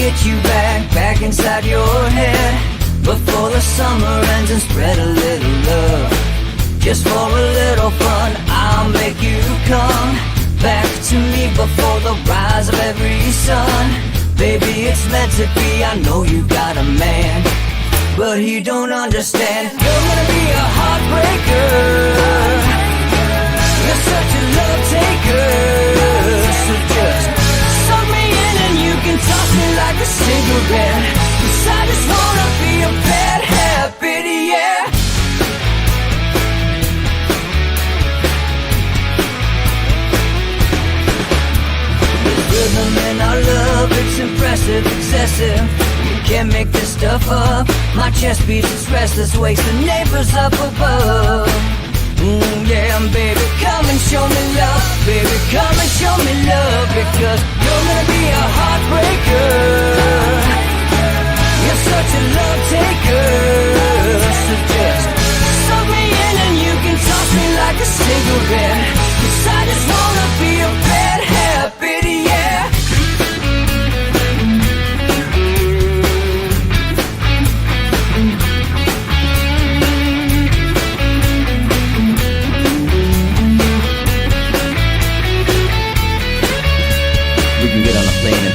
get you back inside your head before the summer ends and spread a little love. Just for a little fun, I'll make you come back to me before the rise of every sun. Baby, it's meant to be, I know you got a man, but he don't understand. You're gonna be a heartbreaker. You're such a love taker. So just suck me in and you can toss me like a cigarette. 'Cause I just wanna be a bad habit, yeah. There's rhythm in our love, it's impressive, excessive. You can't make this stuff up. My chest beats, it's restless, wakes the neighbors up above. Yeah, baby, come and show me love. Baby, come and show me love. Because you're gonna be a heartbreaker. You're such a love taker. So just suck me in and you can toss me like a cigarette. 'Cause I just wanna be a bad habit, yeah.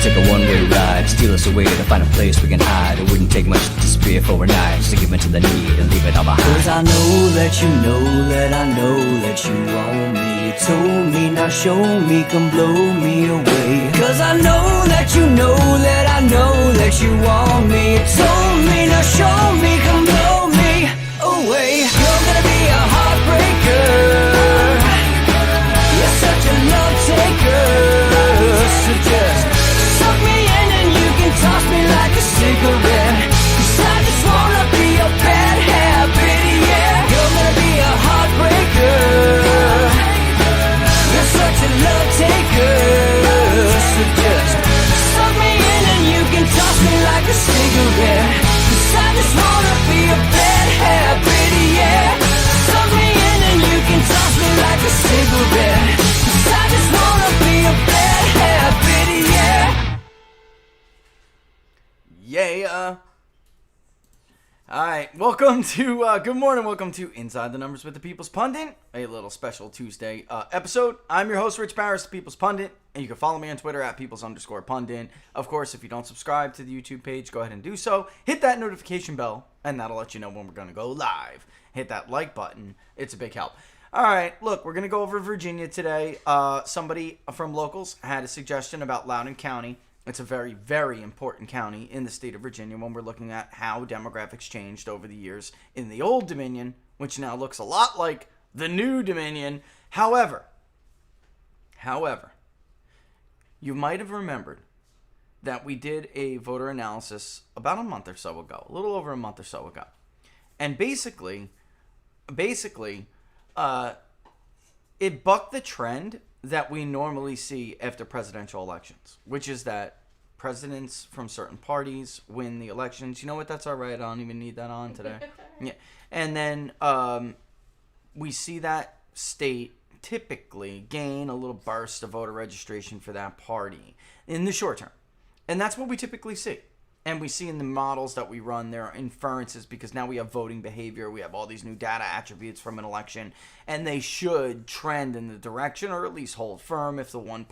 Take a one-way ride, steal us away to find a place we can hide. It wouldn't take much to disappear for a night, just to give in to the need and leave it all behind. 'Cause I know that you know that I know that you want me. You told me, now show me, come blow me away. 'Cause I know that you know that I know that you want me. You told me, now show me, come blow me away. You're gonna be a heartbreaker. You're such a love taker. So just suck me in and you can toss me like a cigarette. 'Cause I just wanna be a bad habit, yeah. You're gonna be a heartbreaker. You're such a love taker. So just suck me in and you can toss me like a cigarette. 'Cause I just wanna be a bad habit, yeah. Suck me in and you can toss me like a cigarette. 'Cause I just wanna be a bad habit, yeah. Yeah. Alright, welcome to, good morning, welcome to Inside the Numbers with the People's Pundit, a little special Tuesday episode. I'm your host, Rich Paris, the People's Pundit, and you can follow me on Twitter at Peoples_Pundit. Of course, if you don't subscribe to the YouTube page, go ahead and do so. Hit that notification bell, and that'll let you know when we're going to go live. Hit that like button, it's a big help. Alright, look, we're going to go over Virginia today. Somebody from Locals had a suggestion about Loudoun County. It's a very, very important county in the state of Virginia when we're looking at how demographics changed over the years in the Old Dominion, which now looks a lot like the New Dominion. However, you might have remembered that we did a voter analysis about a month or so ago, a little over a month or so ago. And basically, it bucked the trend that we normally see after presidential elections, which is that presidents from certain parties win the elections. You know what? That's all right. I don't even need that on today. Yeah. And then we see that state typically gain a little burst of voter registration for that party in the short term. And that's what we typically see. And we see in the models that we run, there are inferences because now we have voting behavior. We have all these new data attributes from an election, and they should trend in the direction, or at least hold firm, if the one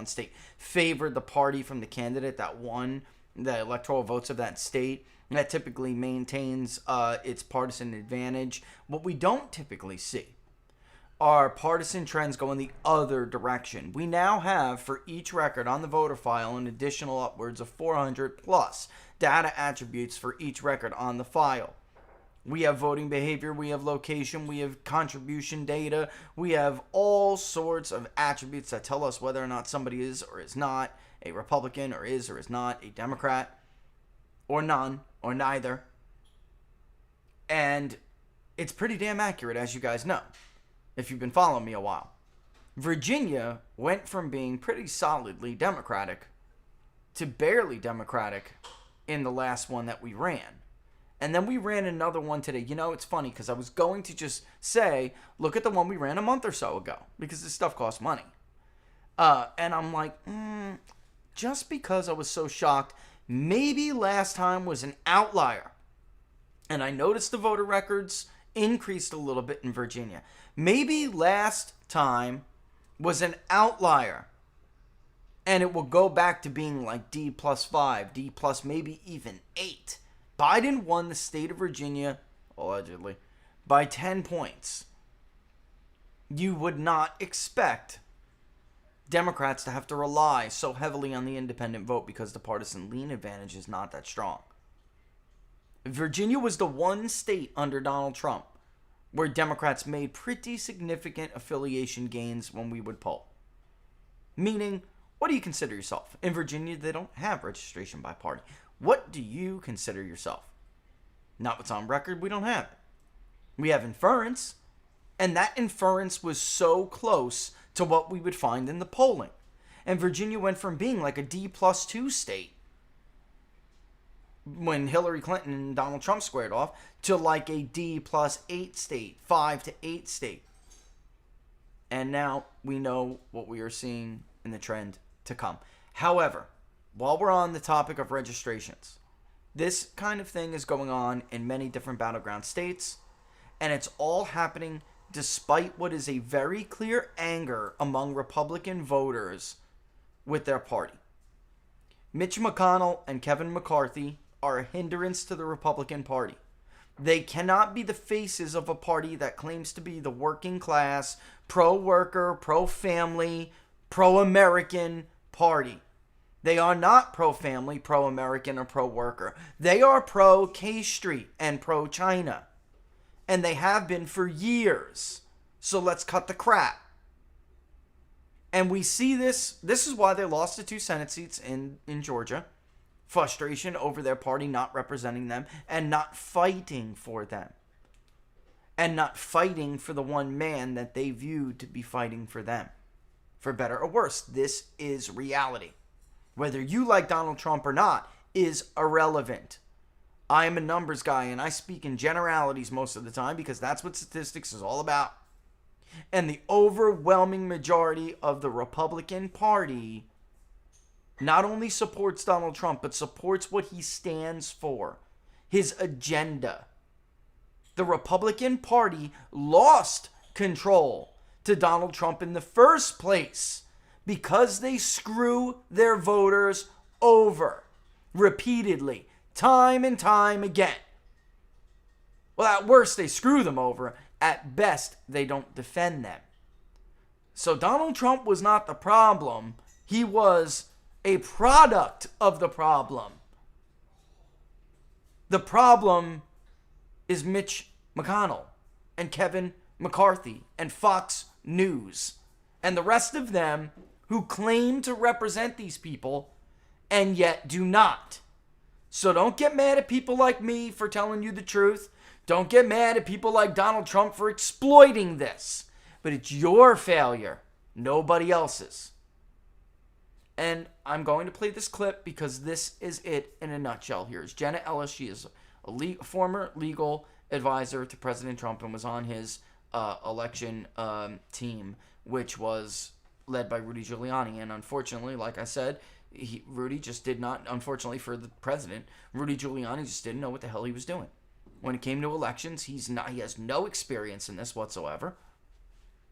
state favored the party from the candidate that won the electoral votes of that state. That typically maintains its partisan advantage. What we don't typically see are partisan trends going the other direction. We now have, for each record on the voter file, an additional upwards of 400 plus data attributes for each record on the file. We have voting behavior, we have location, we have contribution data, we have all sorts of attributes that tell us whether or not somebody is or is not a Republican, or is not a Democrat, or none, or neither. And it's pretty damn accurate, as you guys know, if you've been following me a while. Virginia went from being pretty solidly Democratic to barely Democratic in the last one that we ran. And then we ran another one today. You know, it's funny because I was going to just say, look at the one we ran a month or so ago, because this stuff costs money. And I'm like, just because I was so shocked. Maybe last time was an outlier. And I noticed the voter records increased a little bit in Virginia. Maybe last time was an outlier. And it will go back to being like D plus 5, D plus maybe even 8. Biden won the state of Virginia, allegedly, by 10 points. You would not expect Democrats to have to rely so heavily on the independent vote because the partisan lean advantage is not that strong. Virginia was the one state under Donald Trump where Democrats made pretty significant affiliation gains when we would poll. Meaning, what do you consider yourself? In Virginia, they don't have registration by party. What do you consider yourself? Not what's on record, we don't have it. We have inference, and that inference was so close to what we would find in the polling. And Virginia went from being like a D plus 2 state when Hillary Clinton and Donald Trump squared off to like a D plus 8 state, 5 to 8 state. And now we know what we are seeing in the trend to come. However, while we're on the topic of registrations, this kind of thing is going on in many different battleground states, and it's all happening despite what is a very clear anger among Republican voters with their party. Mitch McConnell and Kevin McCarthy are a hindrance to the Republican Party. They cannot be the faces of a party that claims to be the working class, pro-worker, pro-family, pro-American party. They are not pro-family, pro-American, or pro-worker. They are pro-K Street and pro-China. And they have been for years. So let's cut the crap. And we see this. This is why they lost the 2 Senate seats in Georgia. Frustration over their party not representing them and not fighting for them. And not fighting for the one man that they viewed to be fighting for them. For better or worse, this is reality. Whether you like Donald Trump or not is irrelevant. I am a numbers guy and I speak in generalities most of the time because that's what statistics is all about. And the overwhelming majority of the Republican Party not only supports Donald Trump, but supports what he stands for, his agenda. The Republican Party lost control to Donald Trump in the first place because they screw their voters over repeatedly, time and time again. Well, at worst, they screw them over. At best, they don't defend them. So Donald Trump was not the problem. He was a product of the problem. The problem is Mitch McConnell and Kevin McCarthy and Fox News and the rest of them who claim to represent these people and yet do not. So don't get mad at people like me for telling you the truth. Don't get mad at people like Donald Trump for exploiting this. But it's your failure, nobody else's. And I'm going to play this clip because this is it in a nutshell. Here's Jenna Ellis. She is a former legal advisor to President Trump and was on his election team, which was led by Rudy Giuliani. And unfortunately, like I said, Rudy just did not, unfortunately for the president, Rudy Giuliani just didn't know what the hell he was doing. When it came to elections, he has no experience in this whatsoever.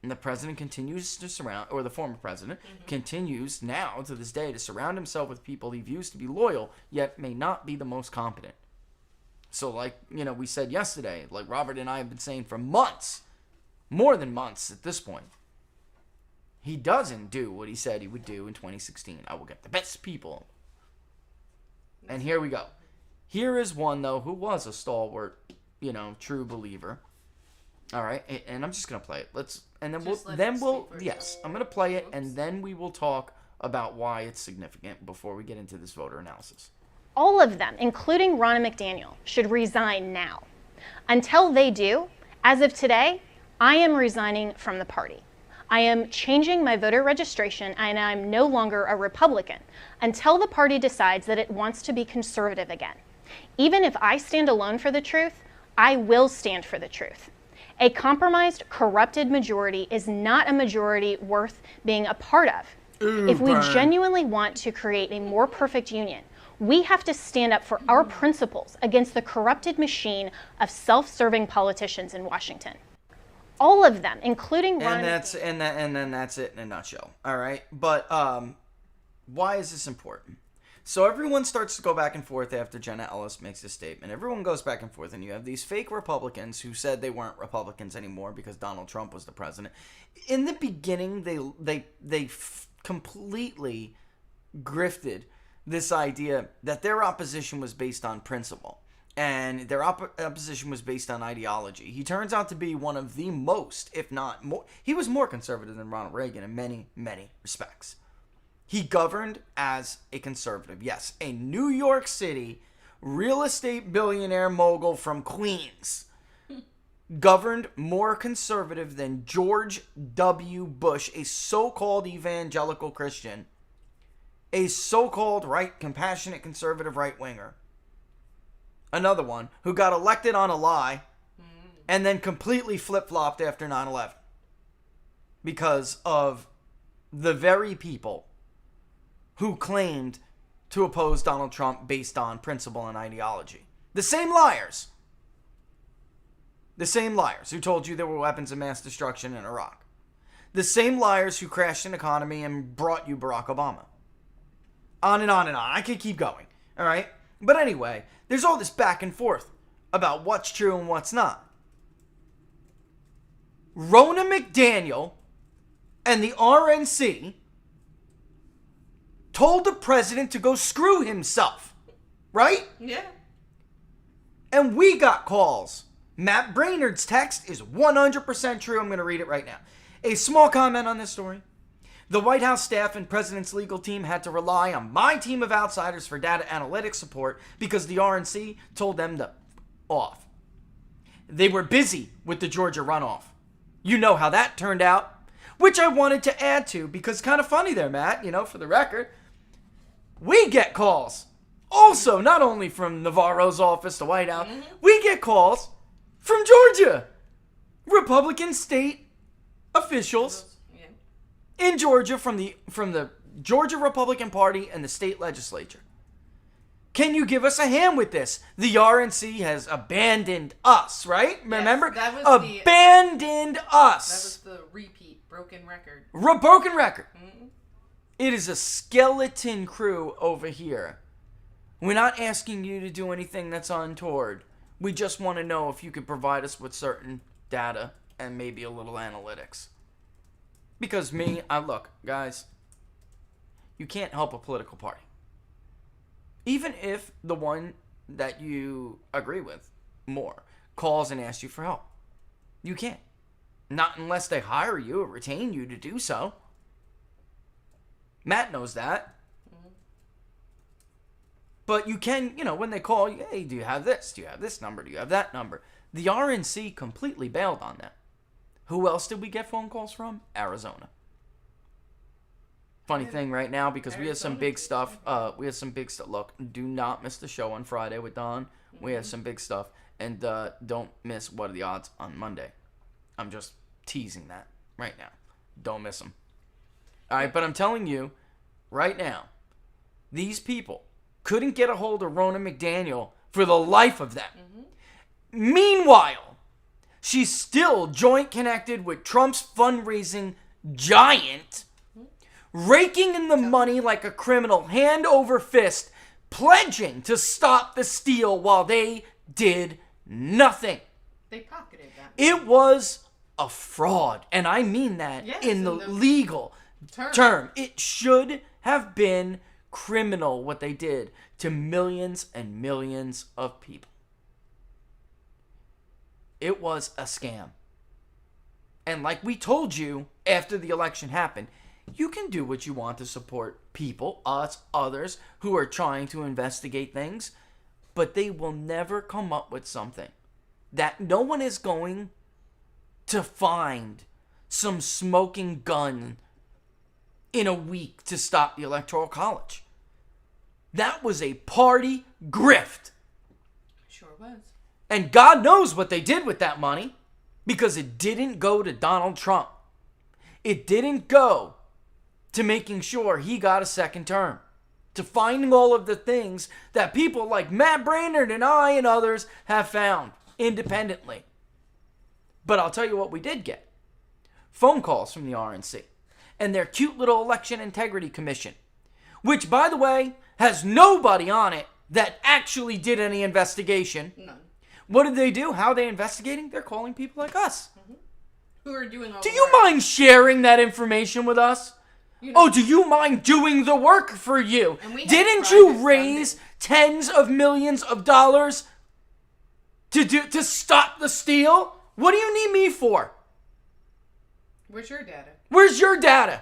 And the president continues to surround, or the former president, continues now to this day to surround himself with people he views to be loyal, yet may not be the most competent. So like, we said yesterday, like Robert and I have been saying for months, more than months at this point, he doesn't do what he said he would do in 2016. I will get the best people. And here we go. Here is one, though, who was a stalwart, true believer. All right, and I'm just gonna play it. I'm gonna play it, and then we will talk about why it's significant before we get into this voter analysis. All of them, including Ronna McDaniel, should resign now. Until they do, as of today, I am resigning from the party. I am changing my voter registration, and I'm no longer a Republican until the party decides that it wants to be conservative again. Even if I stand alone for the truth, I will stand for the truth. A compromised, corrupted majority is not a majority worth being a part of. If we genuinely want to create a more perfect union, we have to stand up for our principles against the corrupted machine of self-serving politicians in Washington. All of them, including Ron. And then that's it in a nutshell. All right, but why is this important? So everyone starts to go back and forth after Jenna Ellis makes this statement. Everyone goes back and forth, and you have these fake Republicans who said they weren't Republicans anymore because Donald Trump was the president. In the beginning, they completely grifted this idea that their opposition was based on principle and their opposition was based on ideology. He turns out to be one of the most, if not more, he was more conservative than Ronald Reagan in many, many respects. He governed as a conservative. Yes, a New York City real estate billionaire mogul from Queens governed more conservative than George W. Bush, a so-called evangelical Christian, a so-called compassionate conservative right-winger. Another one who got elected on a lie and then completely flip-flopped after 9/11 because of the very people who claimed to oppose Donald Trump based on principle and ideology. The same liars. The same liars who told you there were weapons of mass destruction in Iraq. The same liars who crashed an economy and brought you Barack Obama. On and on and on. I could keep going. All right? But anyway, there's all this back and forth about what's true and what's not. Ronna McDaniel and the RNC told the president to go screw himself. Right? Yeah. And we got calls. Matt Brainerd's text is 100% true. I'm going to read it right now. A small comment on this story. The White House staff and president's legal team had to rely on my team of outsiders for data analytics support because the RNC told them to off. They were busy with the Georgia runoff. You know how that turned out. Which I wanted to add to because kind of funny there, Matt, for the record. We get calls. Also, not only from Navarro's office, the White House, we get calls from Georgia. Republican state officials in Georgia from the Georgia Republican Party and the state legislature. Can you give us a hand with this? The RNC has abandoned us, right? Yes, remember? That was abandoned us. That was the repeat, broken record. Broken record. It is a skeleton crew over here. We're not asking you to do anything that's untoward. We just want to know if you could provide us with certain data and maybe a little analytics. Because look, guys, you can't help a political party. Even if the one that you agree with more calls and asks you for help. You can't. Not unless they hire you or retain you to do so. Matt knows that. But you can, when they call you, hey, do you have this? Do you have this number? Do you have that number? The RNC completely bailed on that. Who else did we get phone calls from? Arizona. Funny thing right now, because we have some big stuff. Look, do not miss the show on Friday with Don. We have some big stuff. And don't miss What Are the Odds on Monday. I'm just teasing that right now. Don't miss them. All right, but I'm telling you right now, these people couldn't get a hold of Ronna McDaniel for the life of them. Meanwhile, she's still joint connected with Trump's fundraising giant, raking in the money like a criminal, hand over fist, pledging to stop the steal while they did nothing. They pocketed that. It was a fraud, and I mean that in the legal term. It should have been criminal what they did to millions and millions of people. It was a scam. And like we told you after the election happened, you can do what you want to support people, us, others who are trying to investigate things, but they will never come up with something that no one is going to find some smoking gun in a week to stop the Electoral College. That was a party grift. Sure was. And God knows what they did with that money, because it didn't go to Donald Trump. It didn't go to making sure he got a second term, to finding all of the things that people like Matt Brainerd and I and others have found independently. But I'll tell you what we did get. Phone calls from the RNC and their cute little election integrity commission, which, by the way, has nobody on it that actually did any investigation. None. What did they do? How are they investigating? They're calling people like us. Who are doing all Do the you work. mind sharing that information with us? You know, Oh, do you mind doing the work for you? And we have Didn't you private raise funding. tens of millions of dollars to stop the steal? What do you need me for? Where's your data? Where's your data?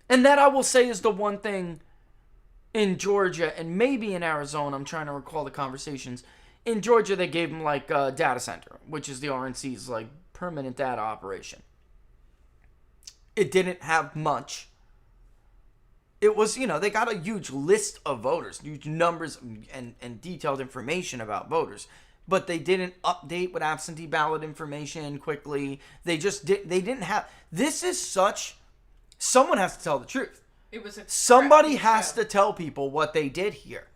And that, I will say, is the one thing in Georgia and maybe in Arizona. I'm trying to recall the conversations. In Georgia, they gave them like a data center, which is the RNC's like permanent data operation. It didn't have much. It was, they got a huge list of voters, huge numbers and detailed information about voters. But they didn't update with absentee ballot information quickly. They didn't have, this is such, someone has to tell the truth. It was a Somebody crappy has show. to tell people what they did here.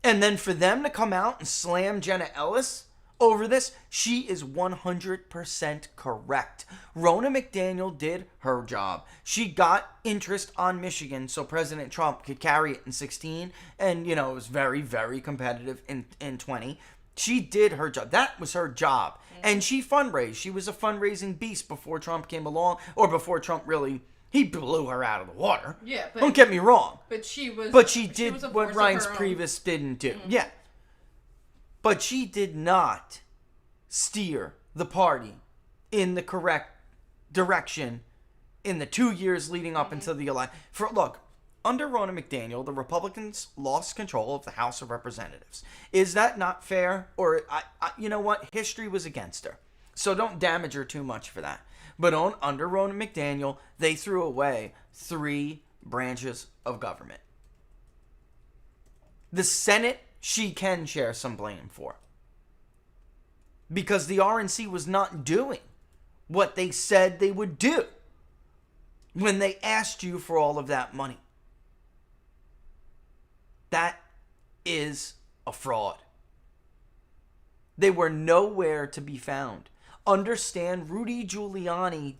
And then for them to come out and slam Jenna Ellis over this, she is 100% correct. Ronna McDaniel did her job. She got interest on Michigan so President Trump could carry it in 16. And, it was very, very competitive in 20. She did her job. That was her job. And she fundraised. She was a fundraising beast before Trump came along, or before Trump really, he blew her out of the water. Yeah, but Don't get me wrong. But she was. But she was did a what force Reince of her own. Priebus didn't do. Yeah. But she did not steer the party in the correct direction in the 2 years leading up until the election. Look, under Ronna McDaniel, the Republicans lost control of the House of Representatives. Is that not fair? Or, you know what? History was against her. So don't damage her too much for that. But under Ronna McDaniel, they threw away 3 branches of government. The Senate, she can share some blame for. Because the RNC was not doing what they said they would do when they asked you for all of that money. That is a fraud. They were nowhere to be found. Understand, Rudy Giuliani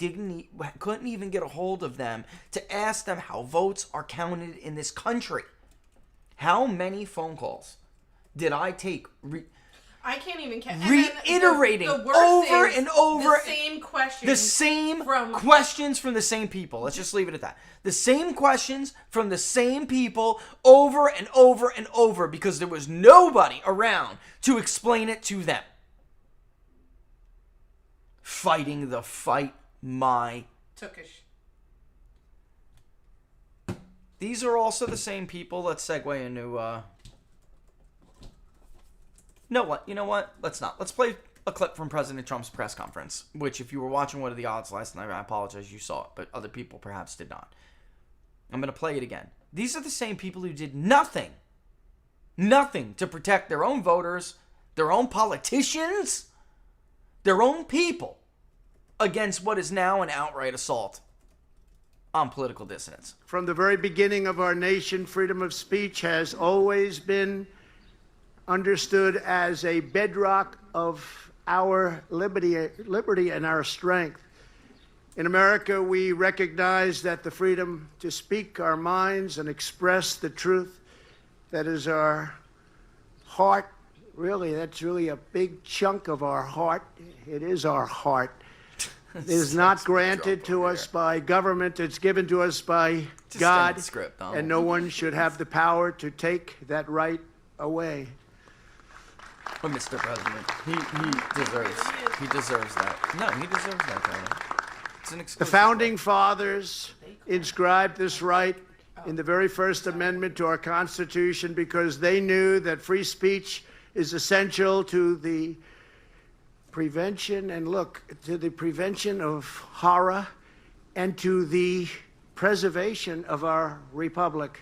couldn't even get a hold of them to ask them how votes are counted in this country. How many phone calls did I take I can't even count. reiterating the worst over is and over the same questions. the same from questions from the same people. Let's just leave it at that. The same questions from the same people over and over and over, because there was nobody around to explain it to them. Fighting the fight, my. Tookish. These are also the same people. Let's segue into. You know what? Let's not. Let's play a clip from President Trump's press conference, which, if you were watching What Are the Odds last night, I apologize you saw it, but other people perhaps did not. I'm going to play it again. These are the same people who did nothing to protect their own voters, their own politicians, their own people, against what is now an outright assault on political dissidents. From the very beginning of our nation, freedom of speech has always been understood as a bedrock of our liberty and our strength. In America, we recognize that the freedom to speak our minds and express the truth that is our heart, that's really a big chunk of our heart. It is our heart. It is not granted to us by government. It's given to us by God, and no one should have the power to take that right away. Oh, Mr. President, he deserves that. No, he deserves that title. It's an exclusive. The founding fathers inscribed this right in the very first amendment to our Constitution because they knew that free speech is essential to the prevention of horror and to the preservation of our republic.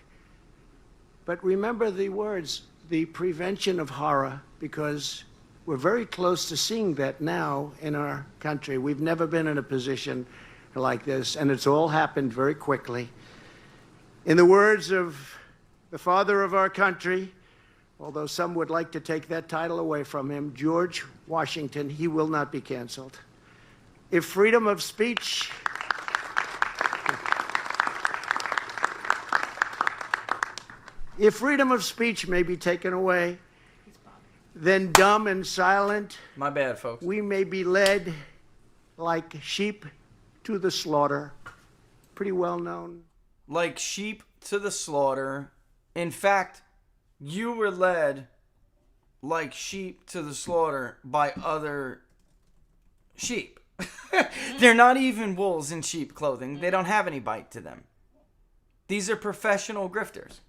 But remember the words, the prevention of horror, because we're very close to seeing that now in our country. We've never been in a position like this, and it's all happened very quickly. In the words of the father of our country, although some would like to take that title away from him, George Washington, he will not be canceled. If freedom of speech may be taken away, then dumb and silent, My bad, folks. we may be led like sheep to the slaughter. Pretty well known. Like sheep to the slaughter. In fact, you were led like sheep to the slaughter by other sheep. They're not even wolves in sheep clothing. They don't have any bite to them. These are professional grifters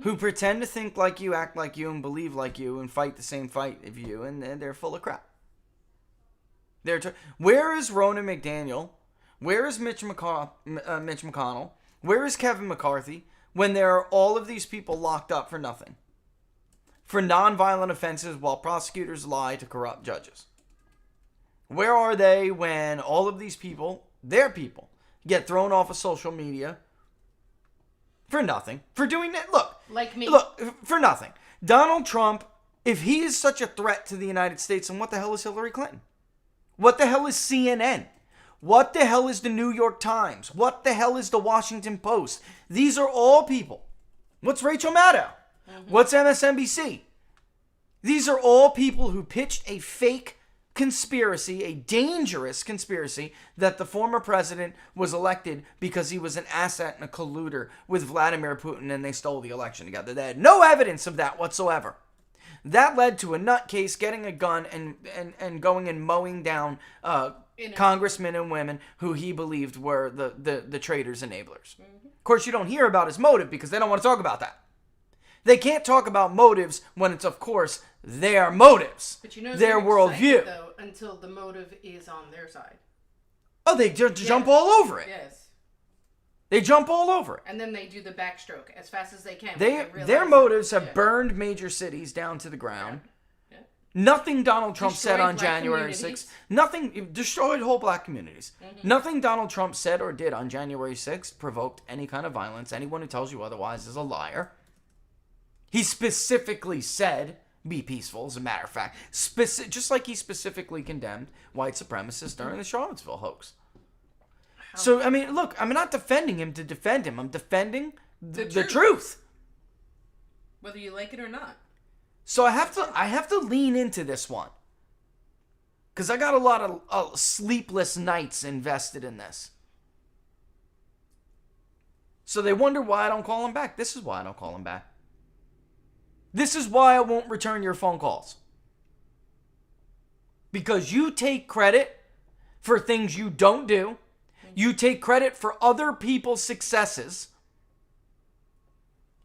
who pretend to think like you, act like you, and believe like you, and fight the same fight of you, and they're full of crap. Where is Ronna McDaniel? Where is Mitch McConnell? Where is Kevin McCarthy when there are all of these people locked up for nothing? For nonviolent offenses while prosecutors lie to corrupt judges. Where are they when all of these people, their people, get thrown off of social media for nothing? For doing that, Like me. Look, for nothing. Donald Trump, if he is such a threat to the United States, then what the hell is Hillary Clinton? What the hell is CNN? What the hell is the New York Times? What the hell is the Washington Post? These are all people. What's Rachel Maddow? What's MSNBC? These are all people who pitched a fake conspiracy, a dangerous conspiracy, that the former president was elected because he was an asset and a colluder with Vladimir Putin and they stole the election together. They had no evidence of that whatsoever. That led to a nutcase getting a gun and going and mowing down congressmen and women who he believed were the traitors' enablers. Of course, you don't hear about his motive because they don't want to talk about that. They can't talk about motives when it's, of course, their motives, But you know their they're worldview. excited, though, until the motive is on their side. Oh, they jump all over it. Yes. They jump all over it. And then they do the backstroke as fast as they can. when Their realize motives that- have burned major cities down to the ground. Yeah. Nothing Donald Trump said Destroyed on black January communities. 6th. Nothing destroyed whole black communities. Nothing Donald Trump said or did on January 6th provoked any kind of violence. Anyone who tells you otherwise is a liar. He specifically said, be peaceful, as a matter of fact. Just like he specifically condemned white supremacists during the Charlottesville hoax. So, I mean, look, I'm not defending him to defend him. I'm defending the truth. Whether you like it or not. So I have to lean into this one. Because I got a lot of sleepless nights invested in this. So they wonder why I don't call him back. This is why I don't call him back. This is why I won't return your phone calls. Because you take credit for things you don't do. You take credit for other people's successes.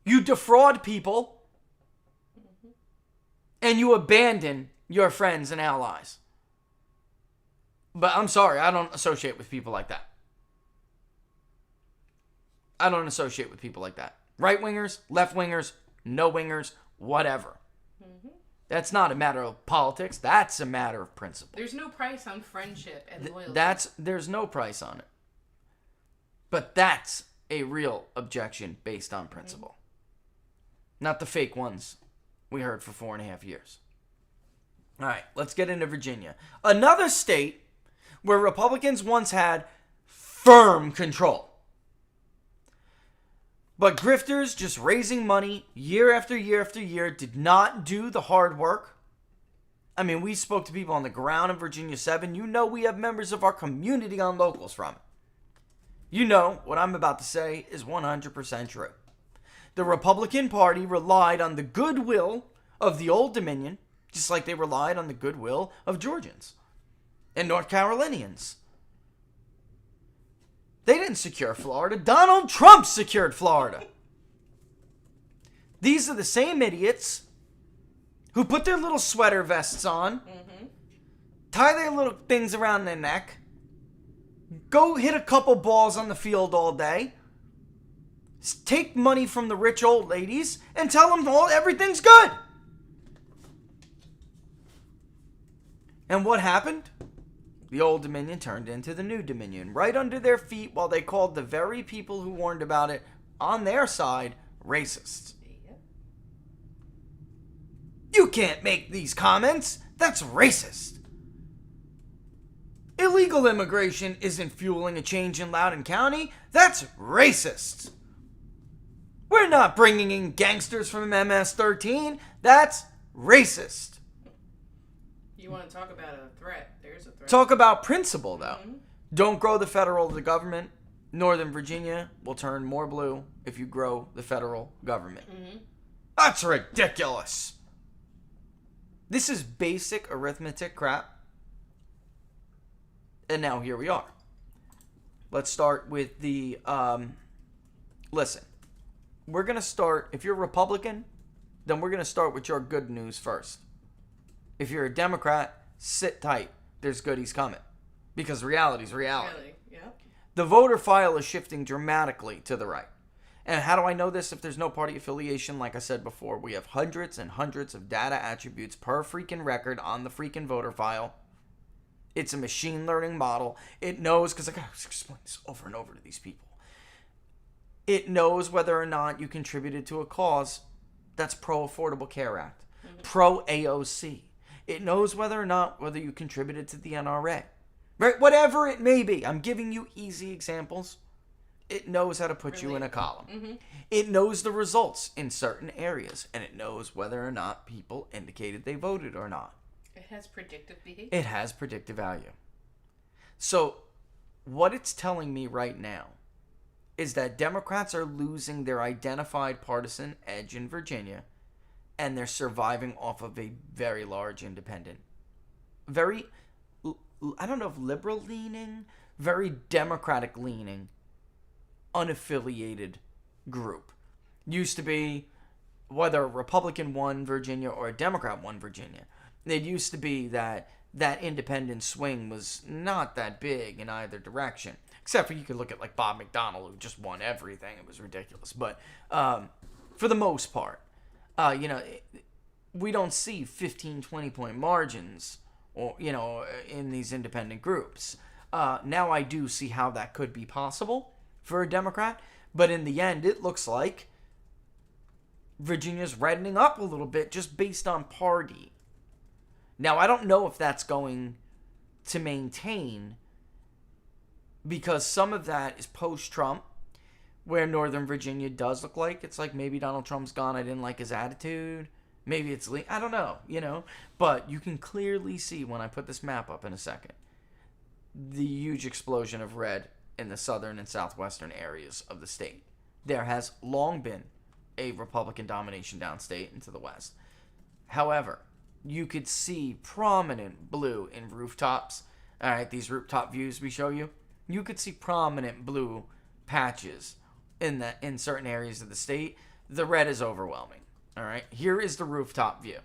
You defraud people. And you abandon your friends and allies. But I'm sorry, I don't associate with people like that. I don't associate with people like that. Right-wingers, left-wingers, no-wingers, whatever. That's not a matter of politics. That's a matter of principle. There's no price on friendship and loyalty. There's no price on it. But that's a real objection based on principle. Not the fake ones we heard for 4.5 years. All right, let's get into Virginia. Another state where Republicans once had firm control. But grifters just raising money year after year after year did not do the hard work. I mean, we spoke to people on the ground in Virginia 7. You know we have members of our community on locals from it. You know what I'm about to say is 100% true. The Republican Party relied on the goodwill of the Old Dominion, just like they relied on the goodwill of Georgians and North Carolinians. They didn't secure Florida. Donald Trump secured Florida. These are the same idiots who put their little sweater vests on, tie their little things around their neck, go hit a couple balls on the field all day, take money from the rich old ladies, and tell them everything's good. And what happened? The Old Dominion turned into the New Dominion, right under their feet, while they called the very people who warned about it on their side racists. You can't make these comments. That's racist. Illegal immigration isn't fueling a change in Loudoun County. That's racist. We're not bringing in gangsters from MS-13. That's racist. You want to talk about a threat? There's a threat. Talk about principle, though. Don't grow the federal government. Northern Virginia will turn more blue if you grow the federal government. That's ridiculous. This is basic arithmetic crap. And now here we are. Let's start with the, listen. We're going to start, if you're Republican, then we're going to start with your good news first. If you're a Democrat, sit tight. There's goodies coming. Because reality's reality. Really? Yeah. The voter file is shifting dramatically to the right. And how do I know this if there's no party affiliation? Like I said before, we have hundreds and hundreds of data attributes per freaking record on the freaking voter file. It's a machine learning model. It knows, because I got to explain this over and over to these people. It knows whether or not you contributed to a cause that's pro-Affordable Care Act, pro-AOC. It knows whether you contributed to the NRA. Right? Whatever it may be. I'm giving you easy examples. It knows how to put you in a column. It knows the results in certain areas, and it knows whether or not people indicated they voted or not. It has predictive behavior. It has predictive value. So, what it's telling me right now is that Democrats are losing their identified partisan edge in Virginia, and they're surviving off of a very large independent, very, I don't know if liberal-leaning, very Democratic-leaning, unaffiliated group. Used to be, whether a Republican won Virginia or a Democrat won Virginia, it used to be that independent swing was not that big in either direction. Except for you could look at like Bob McDonnell, who just won everything. It was ridiculous. But for the most part, we don't see 15, 20-point margins or in these independent groups. Now I do see how that could be possible for a Democrat. But in the end, it looks like Virginia's reddening up a little bit just based on party. Now, I don't know if that's going to maintain, because some of that is post-Trump, where Northern Virginia does look like it's like maybe Donald Trump's gone. I didn't like his attitude. Maybe it's I don't know, But you can clearly see when I put this map up in a second, the huge explosion of red in the southern and southwestern areas of the state. There has long been a Republican domination downstate into the west. However, you could see prominent blue in rooftops. All right, these rooftop views we show you. You could see prominent blue patches in certain areas of the state. The red is overwhelming. All right, here is the rooftop view.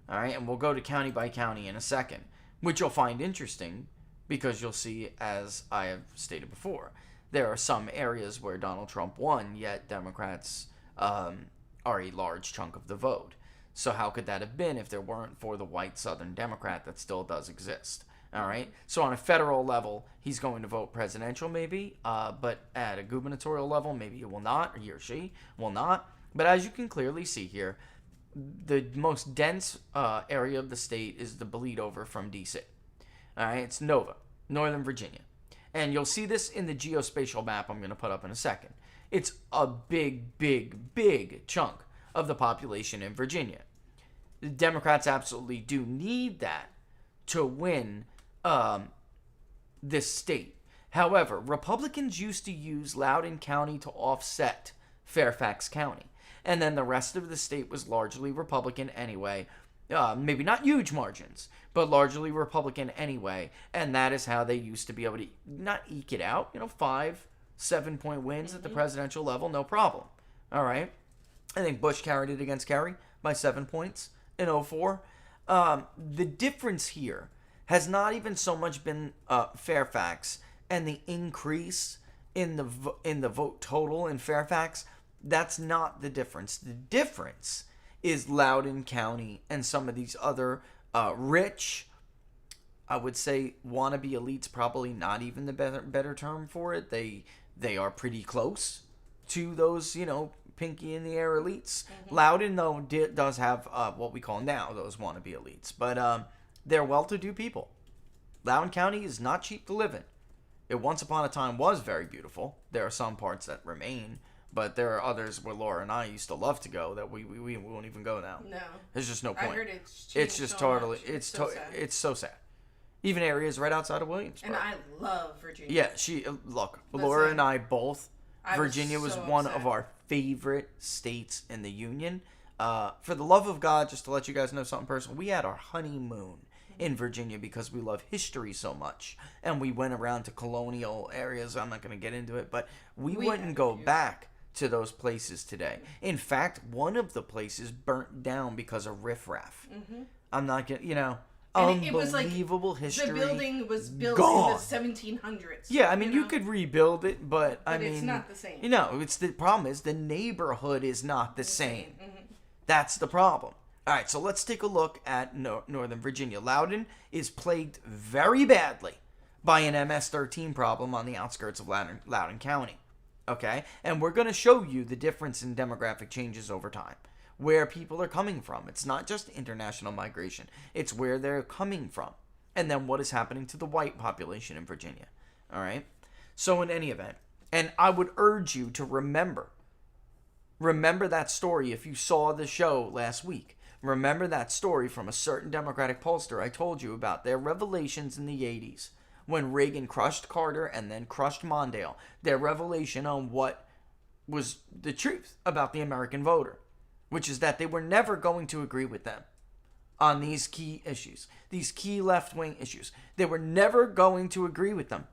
All right, and we'll go to county by county in a second, which you'll find interesting because you'll see, as I have stated before, there are some areas where Donald Trump won, yet Democrats are a large chunk of the vote. So how could that have been if there weren't for the white Southern Democrat that still does exist? All right. So on a federal level, he's going to vote presidential, maybe. But at a gubernatorial level, maybe he will not, or he or she will not. But as you can clearly see here, the most dense area of the state is the bleed over from D.C. All right. It's Nova, Northern Virginia. And you'll see this in the geospatial map I'm going to put up in a second. It's a big, big, big chunk of the population in Virginia. The Democrats absolutely do need that to win this state. However, Republicans used to use Loudoun County to offset Fairfax County. And then the rest of the state was largely Republican anyway. Maybe not huge margins, but largely Republican anyway. And that is how they used to be able to not eke it out. 5-7 point wins at the presidential level, no problem. All right. I think Bush carried it against Kerry by 7 points in 2004. The difference here has not even so much been Fairfax and the increase in the vote total in Fairfax. That's not the difference. The difference is Loudoun County and some of these other rich, I would say wannabe elites probably not even the better term for it. They are pretty close to those, pinky in the air elites. Loudoun, though, does have what we call now those wannabe elites. But they're well-to-do people. Loudoun County is not cheap to live in. It once upon a time was very beautiful. There are some parts that remain, but there are others where Laura and I used to love to go that we won't even go now. No. There's just no point. I heard it's just so totally much. it's so sad. it's so sad. Even areas right outside of Williamsburg. And I love Virginia. Yeah, Laura and I both. Virginia was so one upset. of our favorite states in the Union. For the love of God, just to let you guys know something personal, we had our honeymoon in Virginia because we love history so much. And we went around to colonial areas. I'm not going to get into it, but we wouldn't go back to those places today. In fact, one of the places burnt down because of riffraff. I'm not going to, And it was like unbelievable history. The building was built gone. in the 1700s. Yeah, I mean, you could rebuild it, but I mean, it's not the same. It's the problem is the neighborhood is not the same. That's the problem. All right, so let's take a look at Northern Virginia. Loudoun is plagued very badly by an MS-13 problem on the outskirts of Loudoun County. Okay, and we're going to show you the difference in demographic changes over time, where people are coming from. It's not just international migration. It's where they're coming from. And then what is happening to the white population in Virginia. All right? So in any event, and I would urge you to remember that story if you saw the show last week. Remember that story from a certain Democratic pollster I told you about their revelations in the 80s when Reagan crushed Carter and then crushed Mondale. Their revelation on what was the truth about the American voter, which is that they were never going to agree with them on these key issues, these key left-wing issues. They were never going to agree with them.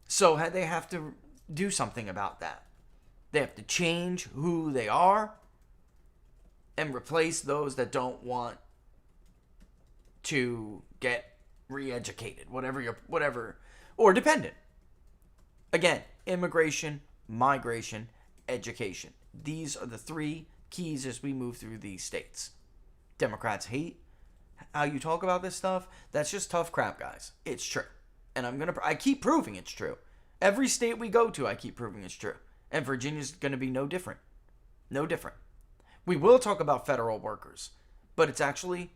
So they have to do something about that. They have to change who they are and replace those that don't want to get re-educated, whatever, or dependent. Again, immigration, migration, education. These are the three keys as we move through these states. Democrats hate how you talk about this stuff. That's just tough crap, guys. It's true. And I keep proving it's true. Every state we go to, I keep proving it's true. And Virginia's going to be no different. No different. We will talk about federal workers, but it's actually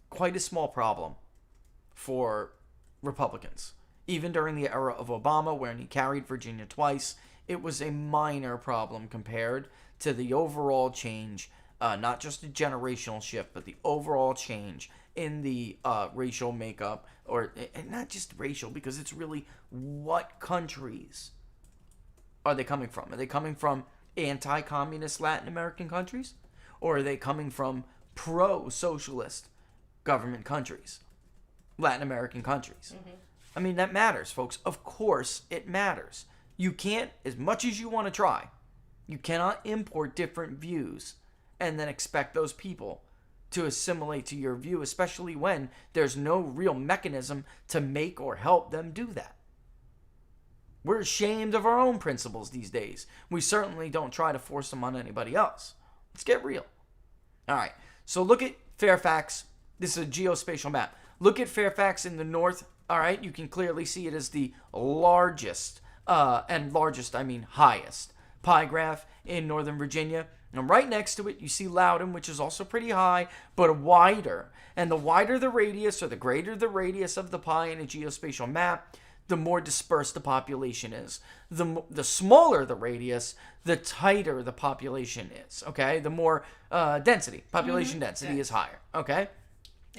quite a small problem for Republicans. Even during the era of Obama, when he carried Virginia twice, it was a minor problem compared to the overall change, not just a generational shift, but the overall change in the racial makeup, and not just racial, because it's really what countries are they coming from? Are they coming from anti-communist Latin American countries? Or are they coming from pro-socialist government countries? Latin American countries? I mean, that matters, folks. Of course it matters. You can't, as much as you want to try, you cannot import different views and then expect those people to assimilate to your view, especially when there's no real mechanism to make or help them do that. We're ashamed of our own principles these days. We certainly don't try to force them on anybody else. Let's get real. All right, so look at Fairfax. This is a geospatial map. Look at Fairfax in the north. All right, you can clearly see it as the largest, I mean highest, pie graph in Northern Virginia. And right next to it, you see Loudoun, which is also pretty high, but wider. And the wider the radius, or the greater the radius of the pie in a geospatial map, the more dispersed the population is. The smaller the radius, the tighter the population is, okay? The more population density is higher, okay?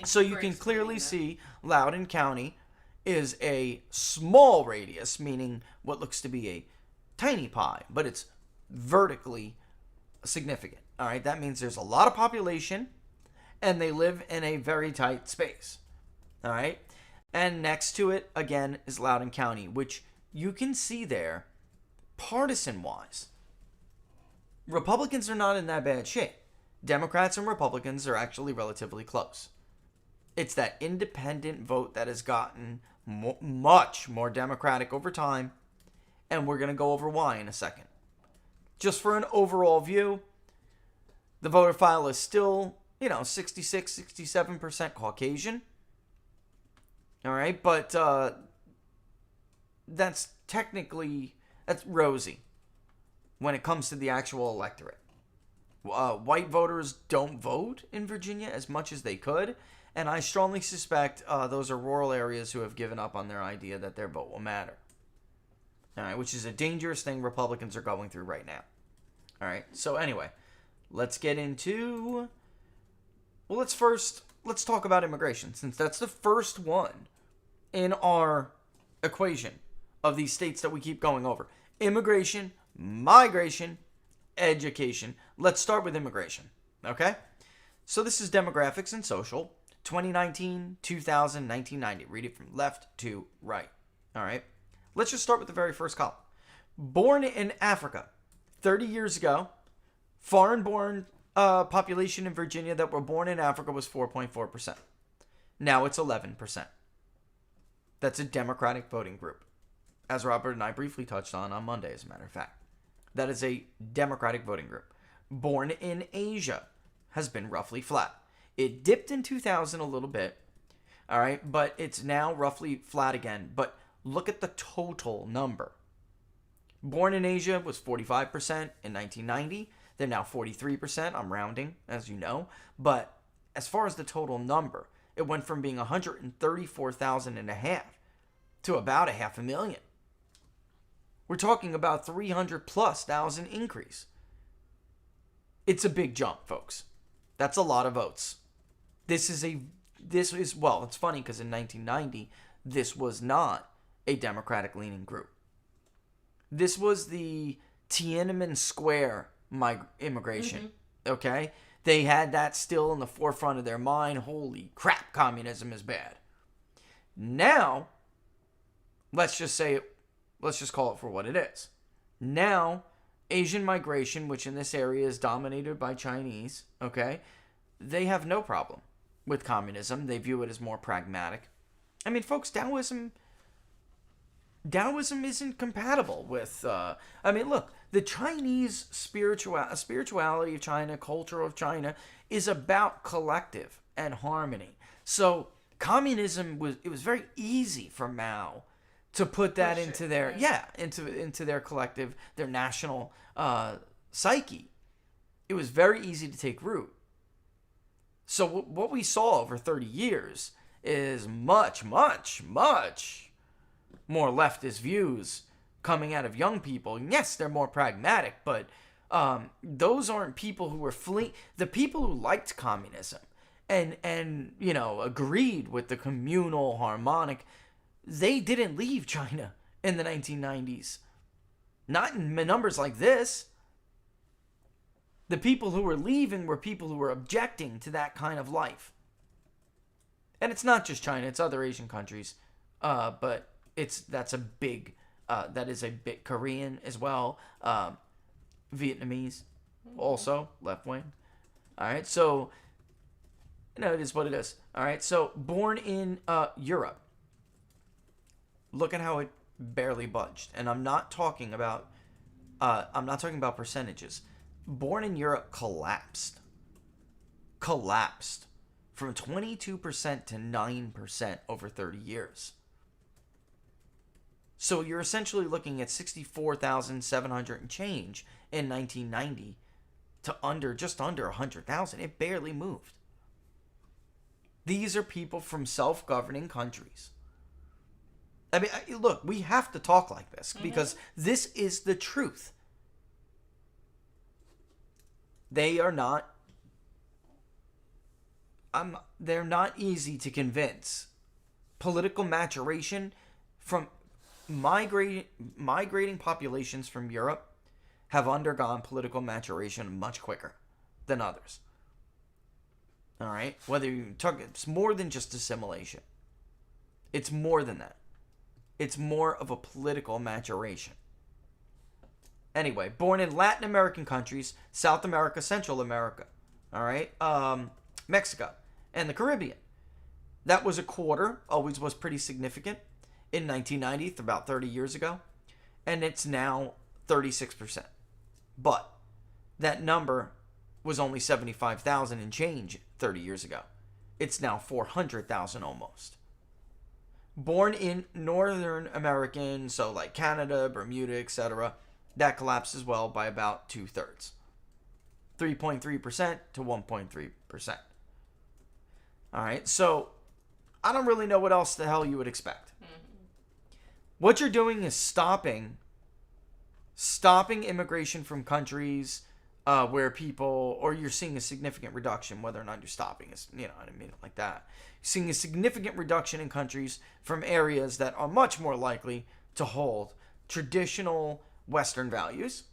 So you can clearly see Loudoun County is a small radius, meaning what looks to be a tiny pie, but it's vertically significant, all right? That means there's a lot of population, and they live in a very tight space, all right? And next to it, again, is Loudoun County, which you can see there, partisan-wise. Republicans are not in that bad shape. Democrats and Republicans are actually relatively close. It's that independent vote that has gotten much more Democratic over time, and we're going to go over why in a second. Just for an overall view, the voter file is still, 66, 67% Caucasian. All right, but that's rosy when it comes to the actual electorate. White voters don't vote in Virginia as much as they could, and I strongly suspect those are rural areas who have given up on their idea that their vote will matter. All right, which is a dangerous thing Republicans are going through right now. All right, so anyway, let's get into... Well, let's talk about immigration, since that's the first one in our equation of these states that we keep going over. Immigration, migration, education. Let's start with immigration, okay? So this is demographics and social, 2019, 2000, 1990. Read it from left to right, all right? Let's just start with the very first column. Born in Africa, 30 years ago, foreign-born population in Virginia that were born in Africa was 4.4%. Now it's 11%. That's a Democratic voting group, as Robert and I briefly touched on Monday, as a matter of fact. That is a Democratic voting group. Born in Asia has been roughly flat. It dipped in 2000 a little bit, all right, but it's now roughly flat again. But look at the total number. Born in Asia was 45% in 1990. They're now 43%. I'm rounding, as you know. But as far as the total number, it went from being 134,000 and a half to about 500,000. We're talking about 300,000+ increase. It's a big jump, folks. That's a lot of votes. This is well, it's funny because in 1990, this was not a Democratic-leaning group. This was the Tiananmen Square immigration, okay? They had that still in the forefront of their mind. Holy crap, communism is bad. Now, let's just call it for what it is. Now, Asian migration, which in this area is dominated by Chinese, okay, they have no problem with communism. They view it as more pragmatic. I mean, folks, Taoism isn't compatible with, look, the Chinese spirituality of China, culture of China, is about collective and harmony. So communism it was very easy for Mao to put that into their collective, their national psyche. It was very easy to take root. So what we saw over 30 years is much, much, much more leftist views coming out of young people. And yes, they're more pragmatic, but those aren't people who were fleeing. The people who liked communism and agreed with the communal harmonic, they didn't leave China in the 1990s. Not in numbers like this. The people who were leaving were people who were objecting to that kind of life. And it's not just China, it's other Asian countries. But that is a big Korean as well. Vietnamese also, left wing. All right, so it is what it is. All right, so born in Europe. Look at how it barely budged. And I'm not talking about percentages. Born in Europe collapsed from 22% to 9% over 30 years. So you're essentially looking at 64,700 and change in 1990 to just under 100,000. It barely moved. These are people from self-governing countries. I mean, look, we have to talk like this because this is the truth. They're not easy to convince. Political maturation from migrating populations from Europe have undergone political maturation much quicker than others. All right? Whether you talk, it's more than just assimilation. It's more than that. It's more of a political maturation. Anyway, born in Latin American countries, South America, Central America, all right, Mexico, and the Caribbean. That was a quarter, always was pretty significant in 1990, about 30 years ago, and it's now 36%. But that number was only 75,000 and change 30 years ago. It's now 400,000 almost. Born in Northern American, so like Canada, Bermuda, etc., that collapsed as well by about 2/3. 3.3% to 1.3%. All right, so I don't really know what else the hell you would expect. What you're doing is stopping immigration from countries where people, or you're seeing a significant reduction, whether or not you're stopping is, you know what I mean, like that. You're seeing a significant reduction in countries from areas that are much more likely to hold traditional Western values,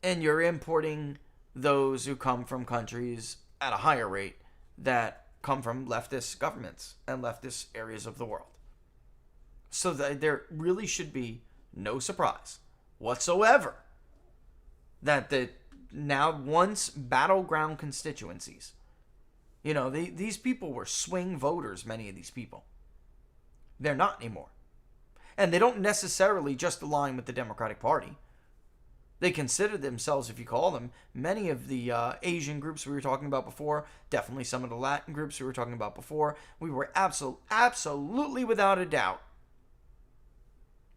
and you're importing those who come from countries at a higher rate that come from leftist governments and leftist areas of the world. So that there really should be no surprise whatsoever that the now once battleground constituencies, you know, these people were swing voters, many of these people. They're not anymore. And they don't necessarily just align with the Democratic Party. They consider themselves, if you call them, many of the Asian groups we were talking about before, definitely some of the Latin groups we were talking about before, we were absolutely without a doubt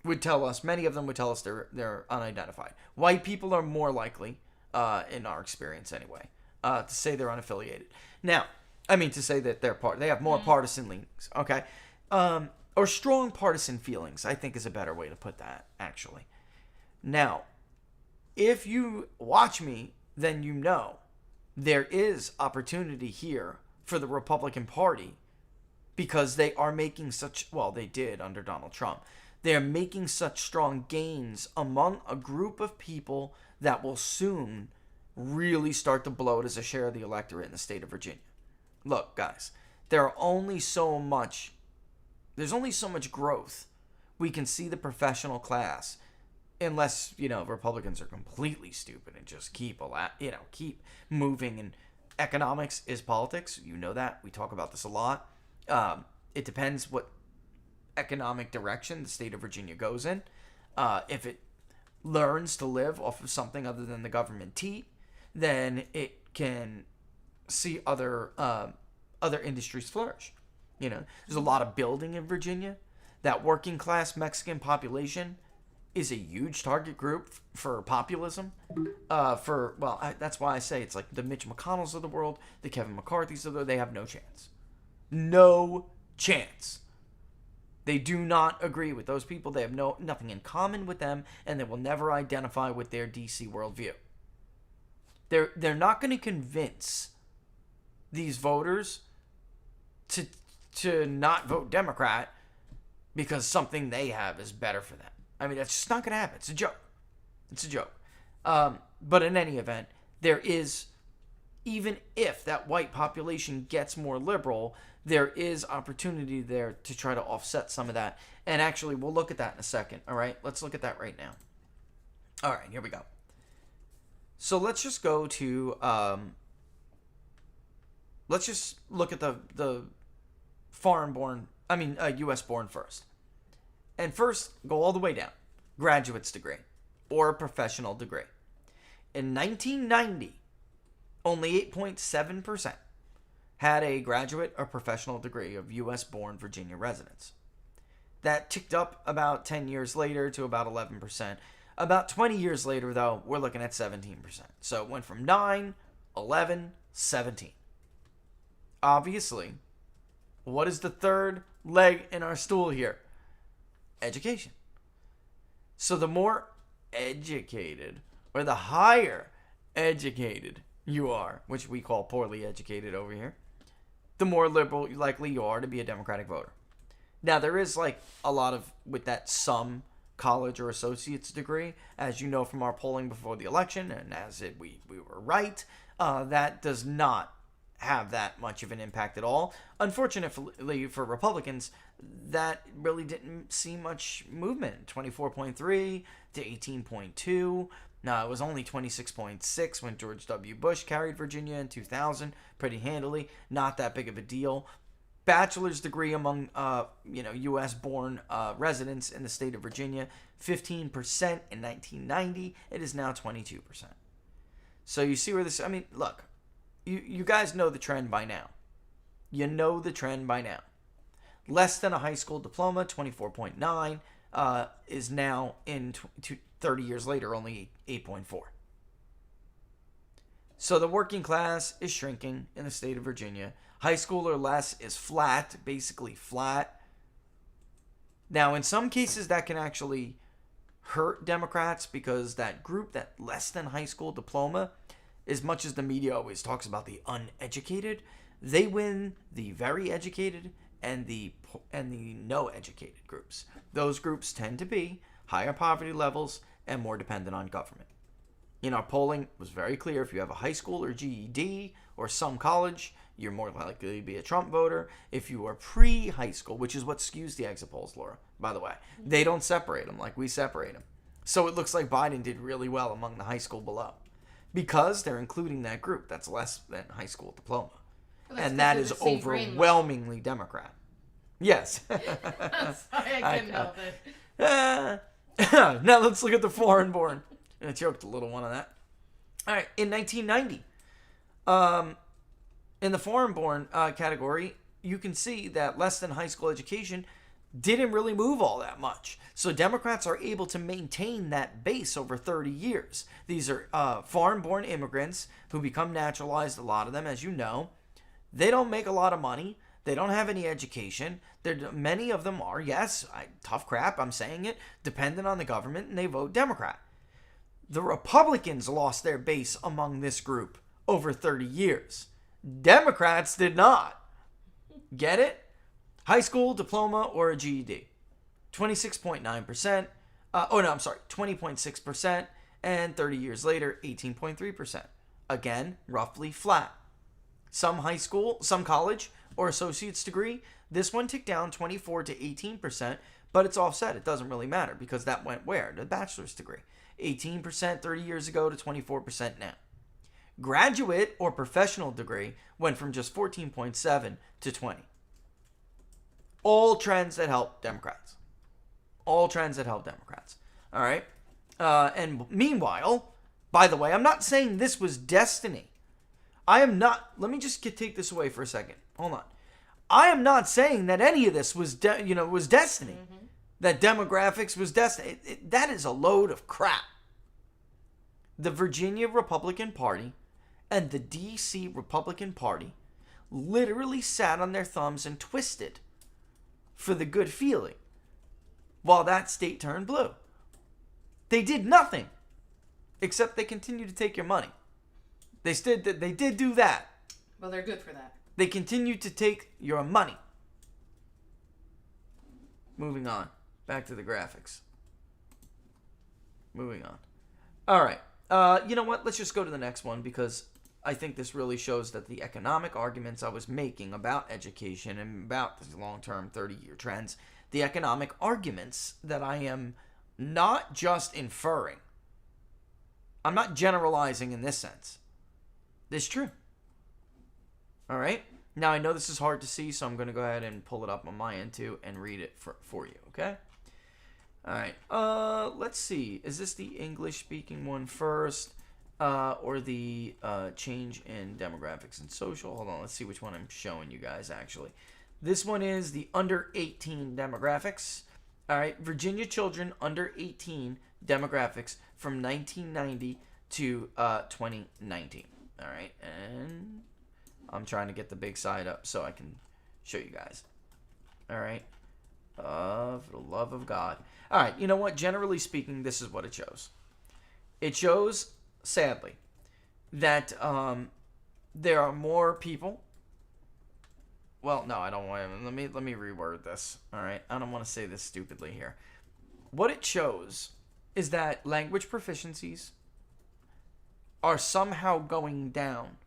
would tell us, many of them would tell us they're unidentified. White people are more likely, in our experience anyway, to say they're unaffiliated. Now, I mean to say that they have more partisan leanings, okay? Or strong partisan feelings, I think is a better way to put that, actually. Now, if you watch me, then you know there is opportunity here for the Republican Party because they are making such, well, they did under Donald Trump. They are making such strong gains among a group of people that will soon really start to blow it as a share of the electorate in the state of Virginia. Look, guys, there's only so much growth we can see the professional class, unless, you know, Republicans are completely stupid and just keep moving. And economics is politics. You know that. We talk about this a lot. It depends what economic direction the state of Virginia goes in. If it learns to live off of something other than the government tea, then it can see other industries flourish. You know, there's a lot of building in Virginia. That working class Mexican population is a huge target group for populism. That's why I say it's like the Mitch McConnells of the world, the Kevin McCarthy's of the world. They have no chance. No chance. They do not agree with those people. They have nothing in common with them, and they will never identify with their DC worldview. They're not going to convince these voters to not vote Democrat because something they have is better for them. I mean, that's just not going to happen. It's a joke. It's a joke. But in any event, there is, even if that white population gets more liberal, there is opportunity there to try to offset some of that. And actually, we'll look at that in a second. All right, let's look at that right now. All right, here we go. So let's just go to, let's just look at the U.S. born first. And first, go all the way down. Graduate's degree or a professional degree. In 1990, only 8.7% had a graduate or professional degree of U.S.-born Virginia residents. That ticked up about 10 years later to about 11%. About 20 years later, though, we're looking at 17%. So it went from 9, 11, 17. Obviously, what is the third leg in our stool here? Education. So the more educated, or the higher educated you are, which we call poorly educated over here, the more liberal likely you are to be a Democratic voter. Now, there is like a lot of, with that some college or associate's degree, as you know from our polling before the election, and we were right, that does not have that much of an impact at all. Unfortunately for Republicans, that really didn't see much movement. 24.3 to 18.2. Now, it was only 26.6 when George W. Bush carried Virginia in 2000 pretty handily. Not that big of a deal. Bachelor's degree among U.S.-born residents in the state of Virginia, 15% in 1990. It is now 22%. So you see where this... I mean, look, you guys know the trend by now. You know the trend by now. less than a high school diploma, 24.9, is now 30 years later only 8.4. So the working class is shrinking in the state of Virginia. High school or less is flat, basically flat. Now, in some cases, that can actually hurt Democrats because that group, that less than high school diploma, as much as the media always talks about the uneducated, they win the very educated and the no educated groups. Those groups tend to be higher poverty levels and more dependent on government. In our polling, it was very clear if you have a high school or GED or some college, you're more likely to be a Trump voter. If you are pre-high school, which is what skews the exit polls, Laura, by the way, they don't separate them like we separate them. So it looks like Biden did really well among the high school below because they're including that group that's less than high school diploma. Well, and that is overwhelmingly Democrat. Yes. Sorry, I couldn't help it. Now let's look at the foreign-born. I choked a little one on that. All right, in 1990, in the foreign-born category, you can see that less than high school education didn't really move all that much. So Democrats are able to maintain that base over 30 years. These are foreign-born immigrants who become naturalized, a lot of them, as you know. They don't make a lot of money. They don't have any education. Many of them are, yes, tough crap, I'm saying it, dependent on the government, and they vote Democrat. The Republicans lost their base among this group over 30 years. Democrats did not. Get it? High school, diploma, or a GED. 26.9%. 20.6%. And 30 years later, 18.3%. Again, roughly flat. Some high school, some college, or associate's degree. This one ticked down 24 to 18%, but it's offset. It doesn't really matter because that went where? The bachelor's degree. 18% 30 years ago to 24% now. Graduate or professional degree went from just 14.7 to 20. All trends that help Democrats. All trends that help Democrats. All right? And meanwhile, by the way, I'm not saying this was destiny. I am not. Let me just take this away for a second. Hold on. I am not saying that any of this was, was destiny. Mm-hmm. That demographics was destiny. That is a load of crap. The Virginia Republican Party and the D.C. Republican Party literally sat on their thumbs and twisted for the good feeling while that state turned blue. They did nothing except they continued to take your money. They did do that. Well, they're good for that. They continued to take your money. Moving on. Back to the graphics. Moving on. All right. You know what? Let's just go to the next one because I think this really shows that the economic arguments I was making about education and about the long-term 30-year trends, the economic arguments that I am not just inferring. I'm not generalizing in this sense. This is true. All right? Now, I know this is hard to see, so I'm going to go ahead and pull it up on my end, too, and read it for you, okay? All right. Let's see. Is this the English-speaking one first or the change in demographics and social? Hold on. Let's see which one I'm showing you guys, actually. This one is the under 18 demographics. All right. Virginia children under 18 demographics from 1990 to 2019. All right. And I'm trying to get the big side up so I can show you guys. All right. For the love of God. All right. You know what? Generally speaking, this is what it shows. It shows, sadly, that there are more people. Well, no, I don't want to. Let me reword this. All right. I don't want to say this stupidly here. What it shows is that language proficiencies are somehow going down.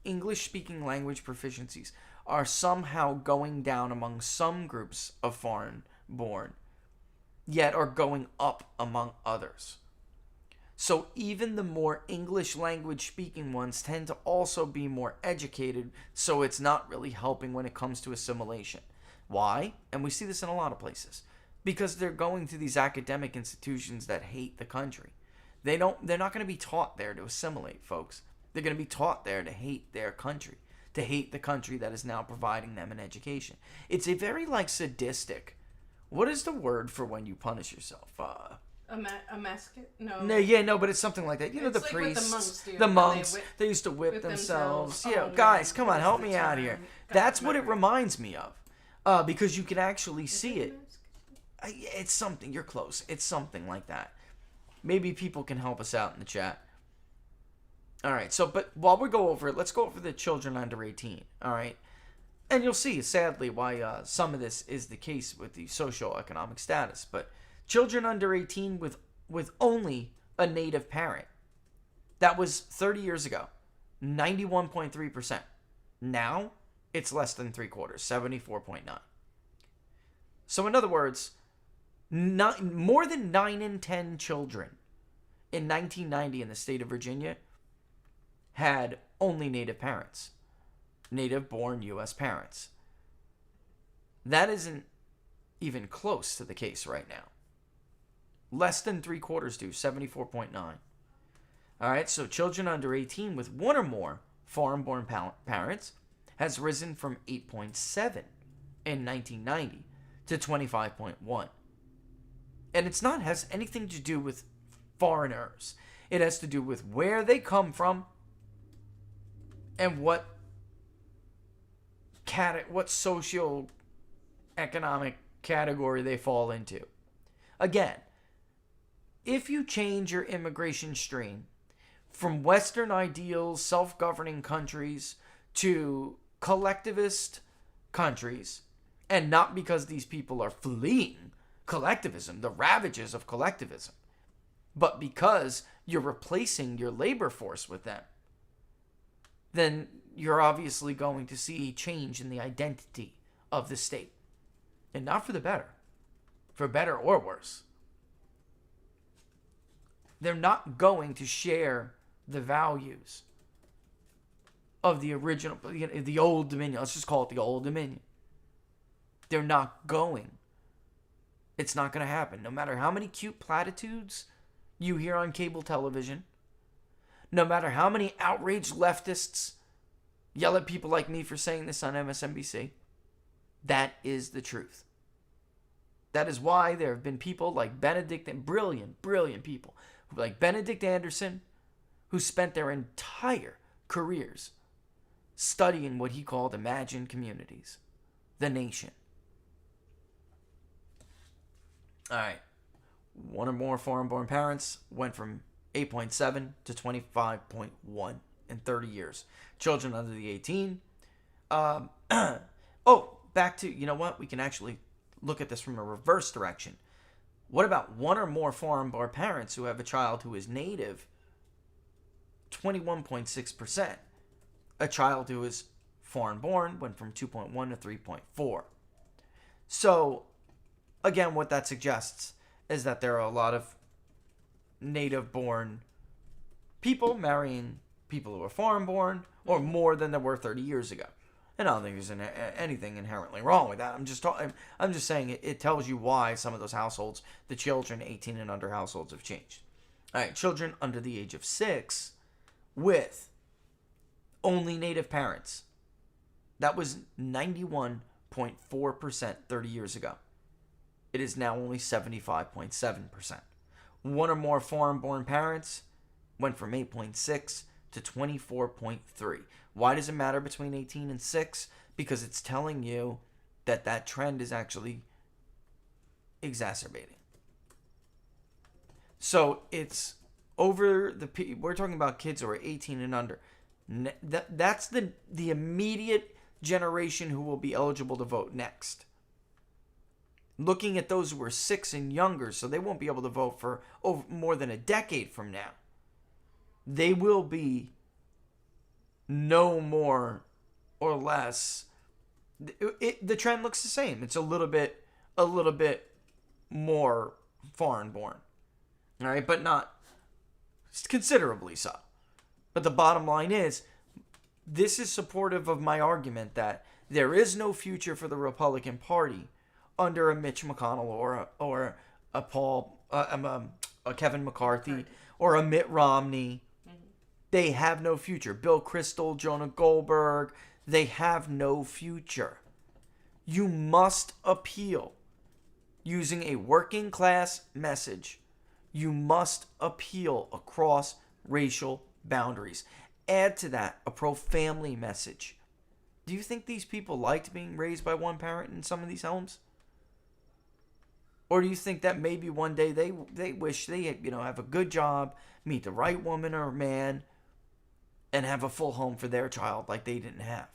English-speaking language proficiencies are somehow going down among some groups of foreign-born, yet are going up among others. So even the more English language-speaking ones tend to also be more educated, so it's not really helping when it comes to assimilation. Why? And we see this in a lot of places. Because they're going to these academic institutions that hate the country. They're not going to be taught there to assimilate, folks. They're going to be taught there to hate their country, to hate the country that is now providing them an education. It's a very, like, sadistic. What is the word for when you punish yourself? A masochist? No. No, but it's something like that. You know, It's the like what priests, the monks do, the when monks, they they used to whip whip themselves. themselves. Yeah, Oh, guys, man, come on, what's help the me out here. term? That's God, what it remember. reminds me of, because you can actually see it. It's something. You're close. It's something like that. Maybe people can help us out in the chat. All right. So, but while we go over it, let's go over the children under 18. All right. And you'll see, sadly, why some of this is the case with the socioeconomic status. But children under 18 with only a native parent. That was 30 years ago, 91.3%. Now, it's less than 3/4, 74.9. So in other words, more than 9 in 10 children in 1990 in the state of Virginia had only native parents, native-born U.S. parents. That isn't even close to the case right now. Less than 3/4 do, 74.9. All right, so children under 18 with one or more foreign-born parents has risen from 8.7 in 1990 to 25.1. And it's not has anything to do with foreigners. It has to do with where they come from and what socio-economic category they fall into. Again, if you change your immigration stream from Western ideals, self-governing countries to collectivist countries, and not because these people are fleeing collectivism, the ravages of collectivism, but because you're replacing your labor force with them, then you're obviously going to see change in the identity of the state. And not for the better. For better or worse. They're not going to share the values of the original, the old Dominion. Let's just call it the old Dominion. They're not going. It's not going to happen. No matter how many cute platitudes you hear on cable television, no matter how many outraged leftists yell at people like me for saying this on MSNBC, that is the truth. That is why there have been people like Benedict, and brilliant people, like Benedict Anderson, who spent their entire careers studying what he called imagined communities, the nation. All right. One or more foreign-born parents went from 8.7 to 25.1 in 30 years. Children under the 18. Back to, you know what? We can actually look at this from a reverse direction. What about one or more foreign-born parents who have a child who is native? 21.6%. A child who is foreign-born went from 2.1 to 3.4. So, again, what that suggests is that there are a lot of native-born people marrying people who are foreign-born, or more than there were 30 years ago. And I don't think there's anything inherently wrong with that. I'm just saying it tells you why some of those households, the children 18 and under households, have changed. All right, children under the age of 6 with only native parents. That was 91.4% 30 years ago. It is now only 75.7%. One or more foreign-born parents went from 8.6 to 24.3. Why does it matter between 18 and 6? Because it's telling you that that trend is actually exacerbating. So it's over the... We're talking about kids who are 18 and under. That's the immediate generation who will be eligible to vote next. Looking at those who are 6 and younger, so they won't be able to vote for more than a decade from now. They will be no more or less. The trend looks the same. It's a little bit more foreign-born, all right, but not considerably so. But the bottom line is, this is supportive of my argument that there is no future for the Republican Party under a Mitch McConnell or a Kevin McCarthy or a Mitt Romney. They have no future. Bill Kristol, Jonah Goldberg, they have no future. You must appeal using a working class message. You must appeal across racial boundaries. Add to that a pro-family message. Do you think these people liked being raised by one parent in some of these homes? Or do you think that maybe one day they wish they have a good job, meet the right woman or man, and have a full home for their child like they didn't have?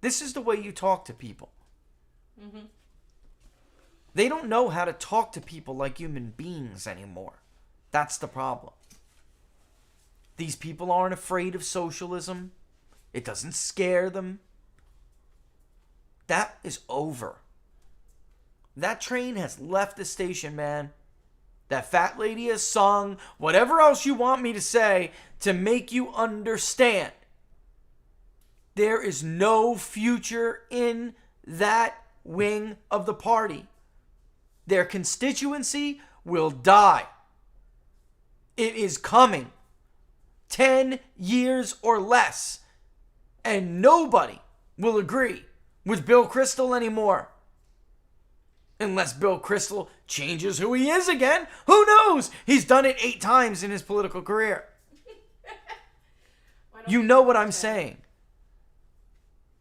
This is the way you talk to people. Mm-hmm. They don't know how to talk to people like human beings anymore. That's the problem. These people aren't afraid of socialism. It doesn't scare them. That is over. That train has left the station, man. That fat lady has sung whatever else you want me to say to make you understand. There is no future in that wing of the party. Their constituency will die. It is coming. 10 years or less. And nobody will agree with Bill Kristol anymore. Unless Bill Kristol changes who he is again. Who knows? He's done it 8 times in his political career. You know what I'm saying.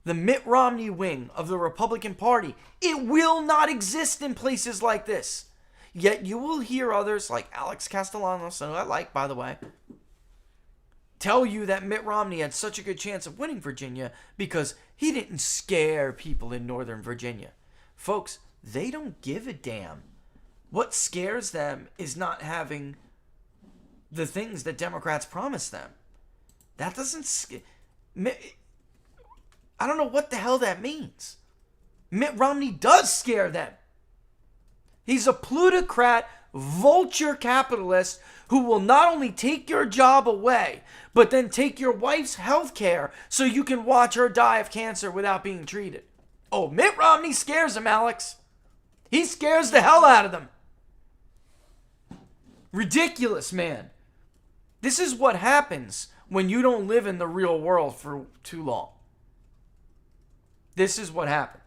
The Mitt Romney wing of the Republican Party, it will not exist in places like this. Yet you will hear others like Alex Castellanos, who I like, by the way, tell you that Mitt Romney had such a good chance of winning Virginia because he didn't scare people in Northern Virginia. Folks, they don't give a damn. What scares them is not having the things that Democrats promise them. That doesn't scare... I don't know what the hell that means. Mitt Romney does scare them. He's a plutocrat, vulture capitalist who will not only take your job away, but then take your wife's health care so you can watch her die of cancer without being treated. Oh, Mitt Romney scares them, Alex. He scares the hell out of them. Ridiculous, man. This is what happens when you don't live in the real world for too long. This is what happens.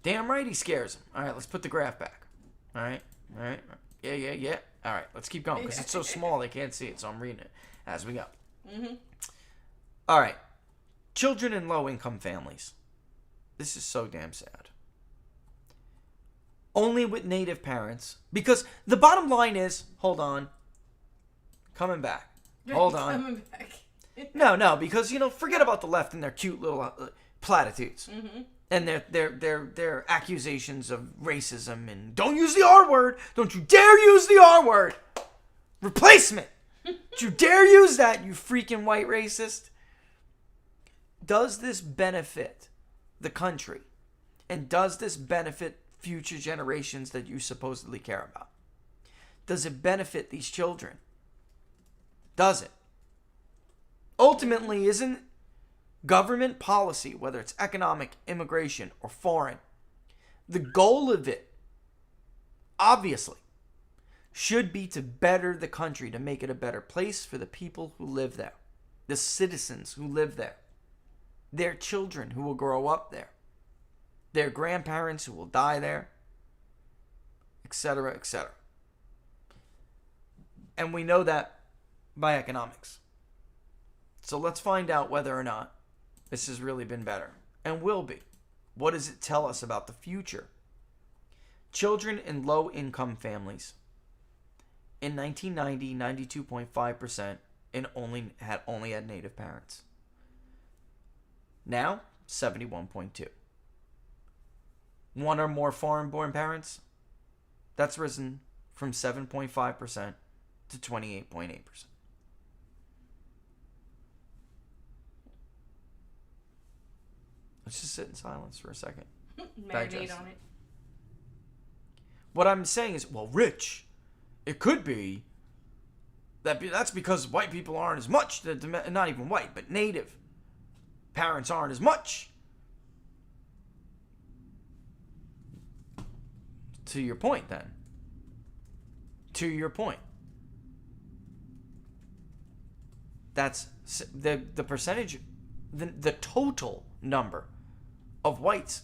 Damn right he scares them. All right, let's put the graph back. All right. Yeah. All right, let's keep going because it's so small they can't see it, so I'm reading it as we go. Mm-hmm. All right. Children in low-income families. This is so damn sad. Only with Native parents, because the bottom line is, hold on, coming back. Hold on. Coming back. No, because, forget about the left and their cute little platitudes. Mm-hmm. And their accusations of racism and don't use the R word. Don't you dare use the R word. Replacement. Don't you dare use that, you freaking white racist. Does this benefit the country? And does this benefit future generations that you supposedly care about? Does it benefit these children? Does it? Ultimately, isn't government policy, whether it's economic, immigration, or foreign, the goal of it, obviously, should be to better the country, to make it a better place for the people who live there, the citizens who live there, their children who will grow up there, their grandparents who will die there, etc., etc. And we know that by economics. So let's find out whether or not this has really been better and will be. What does it tell us about the future? Children in low-income families. In 1990, 92.5% only had Native parents. Now, 71.2%. One or more foreign-born parents, that's risen from 7.5% to 28.8%. Let's just sit in silence for a second. Marinate on it. What I'm saying is, well, Rich, it could be that's because white people aren't as much, not even white, but Native parents aren't as much. To your point, then. To your point. That's the percentage the total number of whites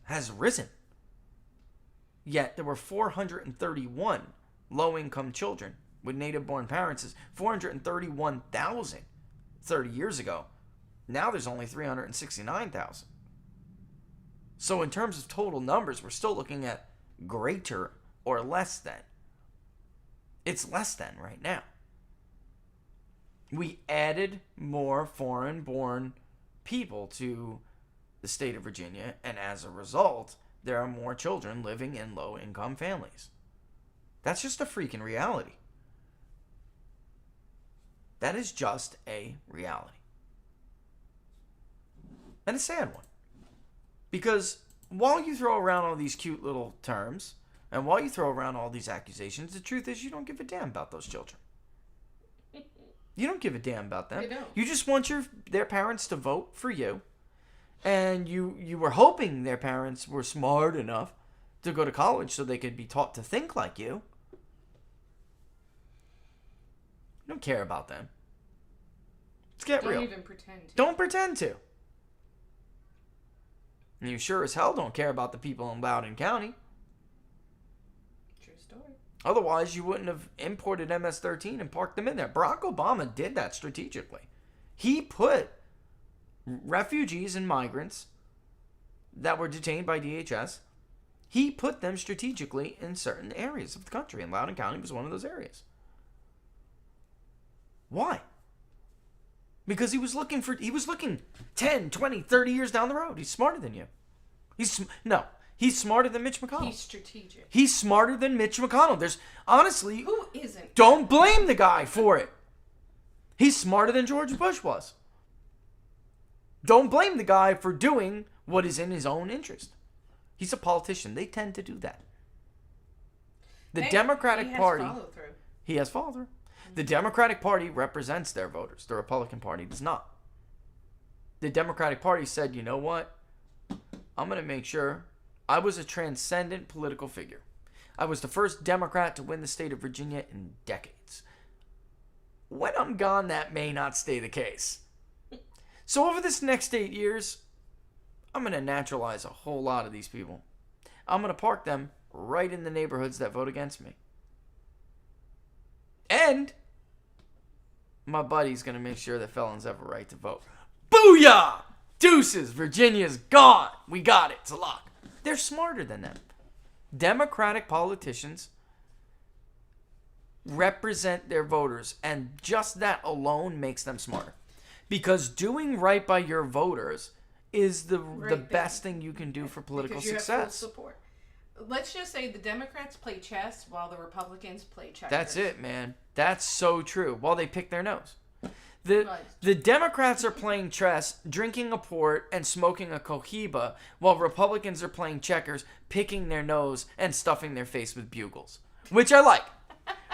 has risen. Yet there were 431 low-income children with native-born parents. 431,000 30 years ago. Now there's only 369,000. So in terms of total numbers, we're still looking at greater or less than. It's less than right now. We added more foreign-born people to the state of Virginia, and as a result, there are more children living in low-income families. That's just a freaking reality. That is just a reality. And a sad one. Because while you throw around all these cute little terms, and while you throw around all these accusations, the truth is you don't give a damn about those children. You don't give a damn about them. You don't. You just want their parents to vote for you. And you were hoping their parents were smart enough to go to college so they could be taught to think like you. You don't care about them. Let's get real. Don't even pretend to. Don't pretend to. And you sure as hell don't care about the people in Loudoun County. True story. Otherwise, you wouldn't have imported MS-13 and parked them in there. Barack Obama did that strategically. He put refugees and migrants that were detained by DHS, he put them strategically in certain areas of the country, and Loudoun County was one of those areas. Why? Because he was looking 10, 20, 30 years down the road. He's smarter than you. He's smarter than Mitch McConnell. He's strategic. He's smarter than Mitch McConnell. There's honestly, Who isn't? don't blame the guy for it. He's smarter than George Bush was. Don't blame the guy for doing what is in his own interest. He's a politician. They tend to do that. The Democratic Party... Follow-through. He has follow-through. The Democratic Party represents their voters. The Republican Party does not. The Democratic Party said, you know what? I'm going to make sure I was a transcendent political figure. I was the first Democrat to win the state of Virginia in decades. When I'm gone, that may not stay the case. So over this next 8 years, I'm going to naturalize a whole lot of these people. I'm going to park them right in the neighborhoods that vote against me. And my buddy's going to make sure that felons have a right to vote. Booyah! Deuces! Virginia's gone! We got it. It's a lock. They're smarter than them. Democratic politicians represent their voters, and just that alone makes them smarter. Because doing right by your voters is the best thing you can do for political because you success. have full support. Let's just say the Democrats play chess while the Republicans play checkers. That's it, man. That's so true. While they pick their nose. The Democrats are playing chess, drinking a port, and smoking a cohiba, while Republicans are playing checkers, picking their nose, and stuffing their face with bugles. Which I like.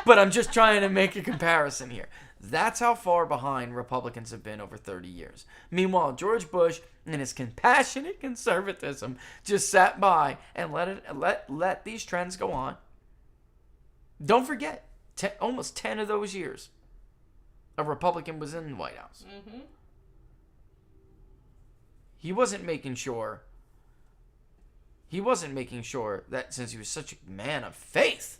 But I'm just trying to make a comparison here. That's how far behind Republicans have been over 30 years. Meanwhile, George Bush, in his compassionate conservatism, just sat by and let these trends go on. Don't forget, almost 10 of those years, a Republican was in the White House. Mm-hmm. He wasn't making sure that since he was such a man of faith,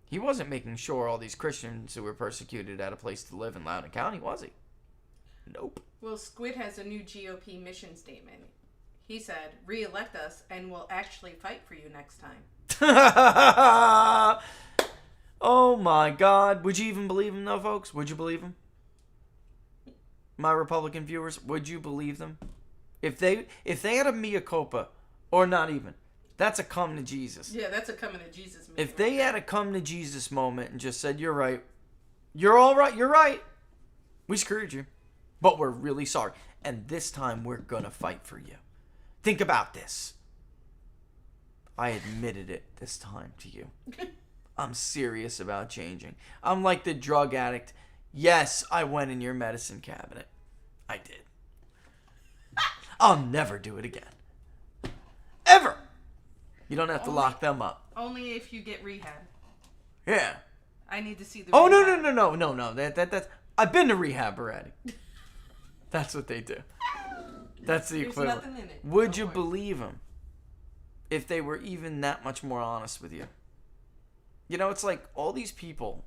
he wasn't making sure all these Christians who were persecuted had a place to live in Loudoun County, was he? Nope. Well, Squid has a new GOP mission statement. He said, "Re-elect us and we'll actually fight for you next time." Oh my God. Would you even believe him though, folks? Would you believe him? My Republican viewers, would you believe them? If they had a mea culpa, or not even, that's a come to Jesus. Yeah, that's a coming to Jesus moment. If they had a come to Jesus moment and just said, you're right, you're all right, you're right, we screwed you, but we're really sorry, and this time we're gonna fight for you. Think about this. I admitted it this time to you. I'm serious about changing. I'm like the drug addict. Yes, I went in your medicine cabinet. I did. I'll never do it again. Ever. You don't have to lock them up. Only if you get rehab. Yeah. I need to see the Oh, rehab. no. That's I've been to rehab already. That's what they do. That's the There's equivalent. nothing in it. Would Don't you worry. believe them if they were even that much more honest with you? You know, it's like all these people,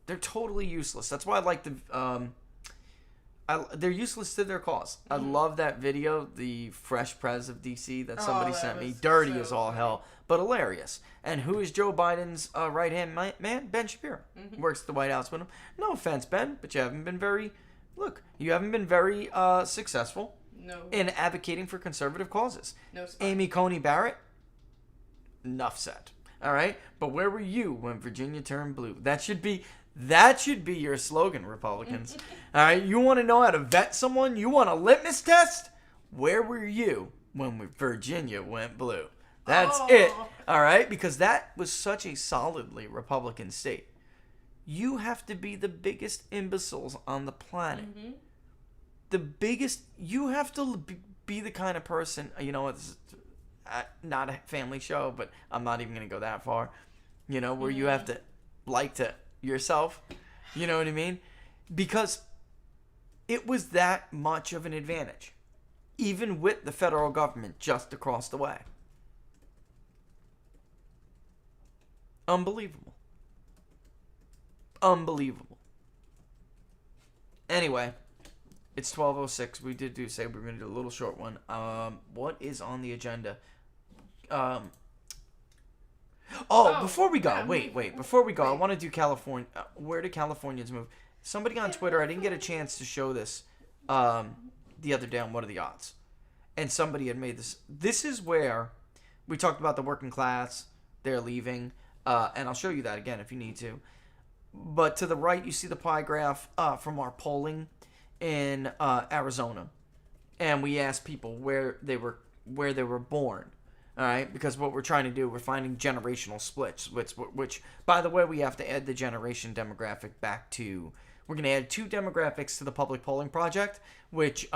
they're totally useless. That's why I like the... they're useless to their cause. I love that video, the Fresh Prez of DC that somebody that sent me. was Dirty so as all funny. hell, but hilarious. And who is Joe Biden's right-hand man? Ben Shapiro. Works at the White House with him. No offense, Ben, but you haven't been very... Look, you haven't been very successful No. in advocating for conservative causes. No spot. Amy Coney Barrett, enough said. All right? But where were you when Virginia turned blue? That should be your slogan, Republicans. All right? You want to know how to vet someone? You want a litmus test? Where were you when Virginia went blue? That's it. All right? Because that was such a solidly Republican state. You have to be the biggest imbeciles on the planet. The biggest... You have to be the kind of person... You know, it's not a family show, but I'm not even going to go that far. You know, where you have to like to yourself. You know what I mean? Because it was that much of an advantage. Even with the federal government just across the way. Unbelievable. Unbelievable. Anyway, it's 12:06. We did say we were going to do a little short one. What is on the agenda? Before we go, yeah, wait. Before we go, I want to do California. Where do Californians move? Somebody on Twitter, I didn't get a chance to show this the other day on What Are the Odds? And somebody had made this. This is where we talked about the working class. They're leaving. And I'll show you that again if you need to. But to the right, you see the pie graph from our polling in Arizona. And we asked people where they were born. All right, because what we're trying to do, we're finding generational splits, which, by the way, we have to add the generation demographic back to. We're going to add 2 demographics to the public polling project, which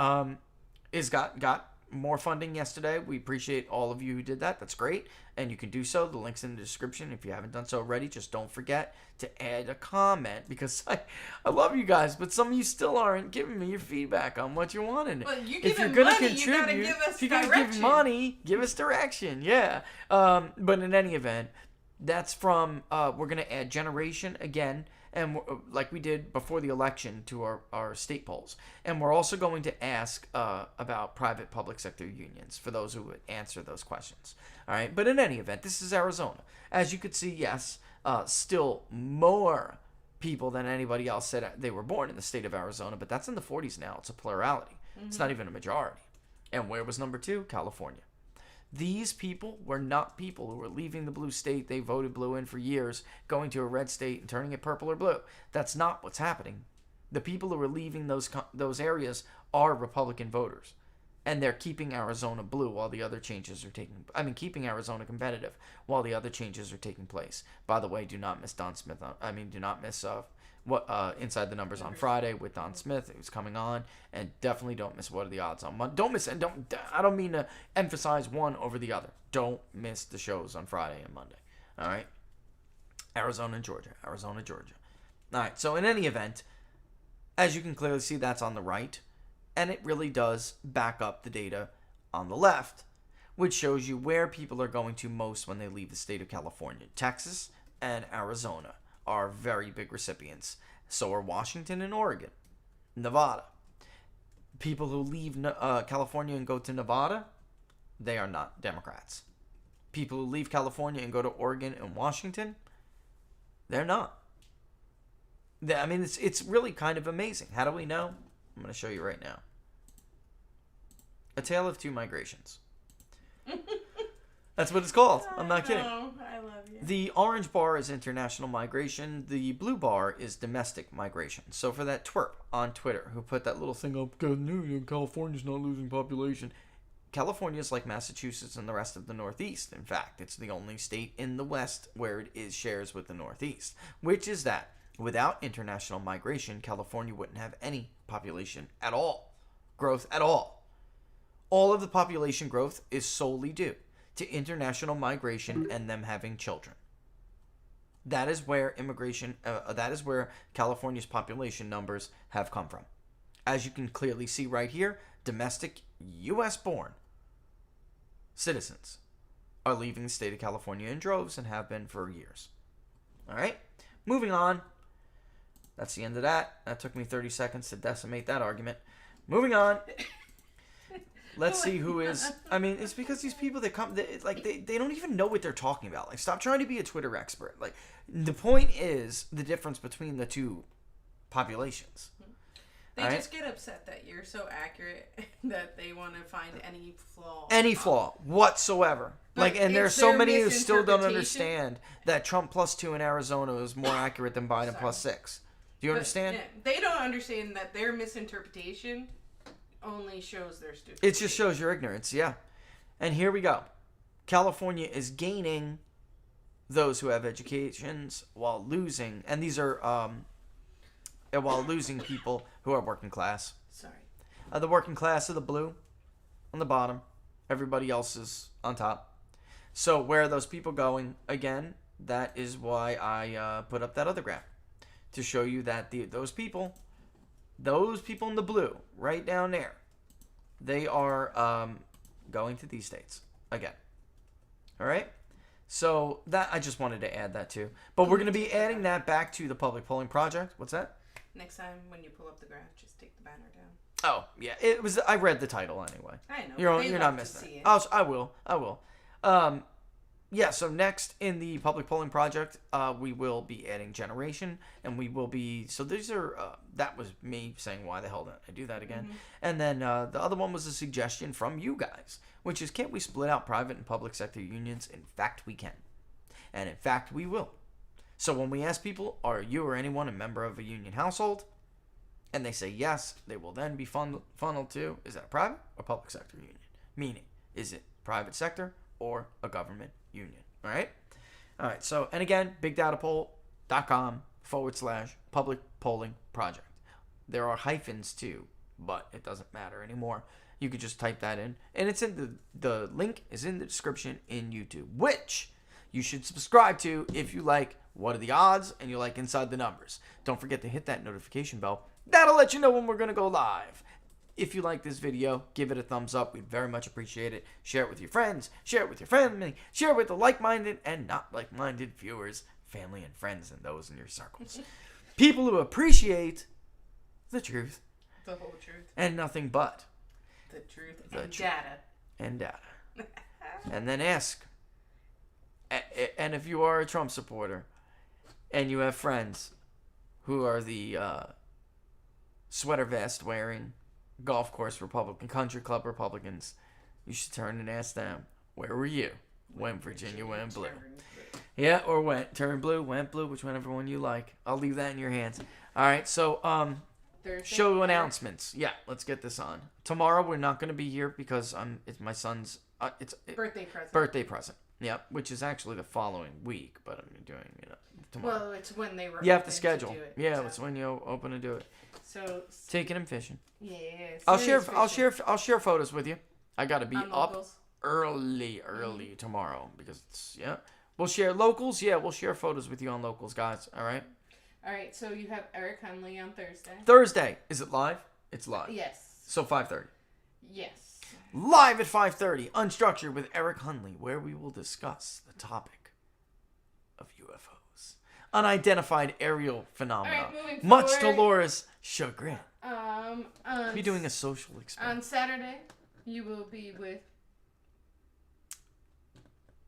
is got more funding yesterday. We appreciate all of you who did that. That's great, and you can do so. The link's in the description. If you haven't done so already, just don't forget to add a comment, because I love you guys, but some of you still aren't giving me your feedback on what you wanted. Well, you If give you're him gonna money, you gotta contribute, give us if you're gonna give direction. money, give us direction. Yeah. But in any event, that's from. We're gonna add generation again, and like we did before the election to our state polls, and we're also going to ask about private public sector unions for those who would answer those questions. All right. But in any event, this is Arizona. As you could see, yes, still more people than anybody else said they were born in the state of Arizona, but that's in the 40s now. It's a plurality. It's not even a majority. And where was number 2? California. These people were not people who were leaving the blue state they voted blue in for years, going to a red state and turning it purple or blue. That's not what's happening. The people who are leaving those areas are Republican voters. And they're keeping Arizona blue while the other changes are keeping Arizona competitive while the other changes are taking place. By the way, do not miss Don Smith. Do not miss Inside the Numbers on Friday with Don Smith. It was coming on, and definitely don't miss What Are the Odds on Monday. Don't miss, and I don't mean to emphasize one over the other. Don't miss the shows on Friday and Monday. All right, Arizona and Georgia. All right. So in any event, as you can clearly see, that's on the right. And it really does back up the data on the left, which shows you where people are going to most when they leave the state of California. Texas and Arizona are very big recipients. So are Washington and Oregon. Nevada. People who leave California and go to Nevada, they are not Democrats. People who leave California and go to Oregon and Washington, they're not. It's really kind of amazing. How do we know? I'm going to show you right now. A Tale of Two Migrations. That's what it's called. I'm not kidding. I love you. The orange bar is international migration. The blue bar is domestic migration. So for that twerp on Twitter who put that little thing up, California's not losing population. California is like Massachusetts and the rest of the Northeast. In fact, it's the only state in the West where it shares with the Northeast, which is that without international migration, California wouldn't have any population at all, growth at all. All of the population growth is solely due to international migration and them having children. That is where immigration, that is where California's population numbers have come from. as you can clearly see right here, domestic U.S.-born citizens are leaving the state of California in droves and have been for years. All right, moving on. That's the end of that. That took me 30 seconds to decimate that argument. Moving on. Let's see who is. I mean, it's because these people that come, they don't even know what they're talking about. Like, stop trying to be a Twitter expert. Like, the point is the difference between the two populations. They right? just get upset that you're so accurate that they want to find any flaw. Any flaw whatsoever. But Like, and there's it's so their many who still don't misinterpretation. understand that Trump +2 in Arizona is more accurate than Biden Sorry. +6. Do you But, understand? yeah, they don't understand that their misinterpretation only shows their stupidity. It just shows your ignorance, yeah. And here we go. California is gaining those who have educations while losing, and these are while losing people who are working class. Sorry. The working class are the blue on the bottom. Everybody else is on top. So where are those people going? Again, that is why I put up that other graph to show you that those people in the blue right down there, they are going to these states again. All right. So that I just wanted to add that too. But we're going to be adding that back to the public polling project. What's that? Next time when you pull up the graph, just take the banner down. Oh yeah, it was. I read the title anyway. I know. You're not missing it. I will. Yeah. So next in the public polling project, we will be adding generation, and we will be. So these are. That was me saying, why the hell didn't I do that again? Mm-hmm. And then the other one was a suggestion from you guys, which is, can't we split out private and public sector unions? In fact, we can, and in fact, we will. So when we ask people, are you or anyone a member of a union household? And they say yes, they will then be funneled to, is that a private or public sector union? Meaning, is it private sector or a government union? All right? All right, so, and again, bigdatapoll.com/public polling project. There are hyphens too, but it doesn't matter anymore. You could just type that in. And it's in the link is in the description in YouTube, which you should subscribe to if you like What Are the Odds and you like Inside the Numbers. Don't forget to hit that notification bell. That'll let you know when we're going to go live. If you like this video, give it a thumbs up. We'd very much appreciate it. Share it with your friends. Share it with your family. Share it with the like-minded and not like-minded viewers, family and friends, and those in your circles. People who appreciate the truth. The whole truth. And nothing but The truth The and truth. data. and data. And then ask. And if you are a Trump supporter and you have friends who are the sweater vest wearing golf course Republican, country club Republicans, you should turn and ask them, where were you when Virginia went blue? Yeah, or turned blue, went blue, whichever one you like. I'll leave that in your hands. All right, so Thursday, show announcements. Yeah, let's get this on. Tomorrow we're not going to be here because it's my son's Birthday present. birthday present. Yep, which is actually the following week, but I'm doing tomorrow. Well, it's when they were. You have to open schedule. do it, Yeah, so. it's when you open to do it. So Taking him fishing. yeah. I'll serious share fishing. photos with you. I gotta be On up locals? early tomorrow because it's We'll share locals. Yeah, we'll share photos with you on locals, guys. All right. All right. So you have Eric Hunley on Thursday. Thursday, is it live? It's live. Yes. So 5:30. Yes. Live at 5:30, Unstructured with Eric Hunley, where we will discuss the topic of UFOs, unidentified aerial phenomena, All right, moving much to forward. Laura's chagrin. On Be doing a social on experiment. Saturday, you will be with.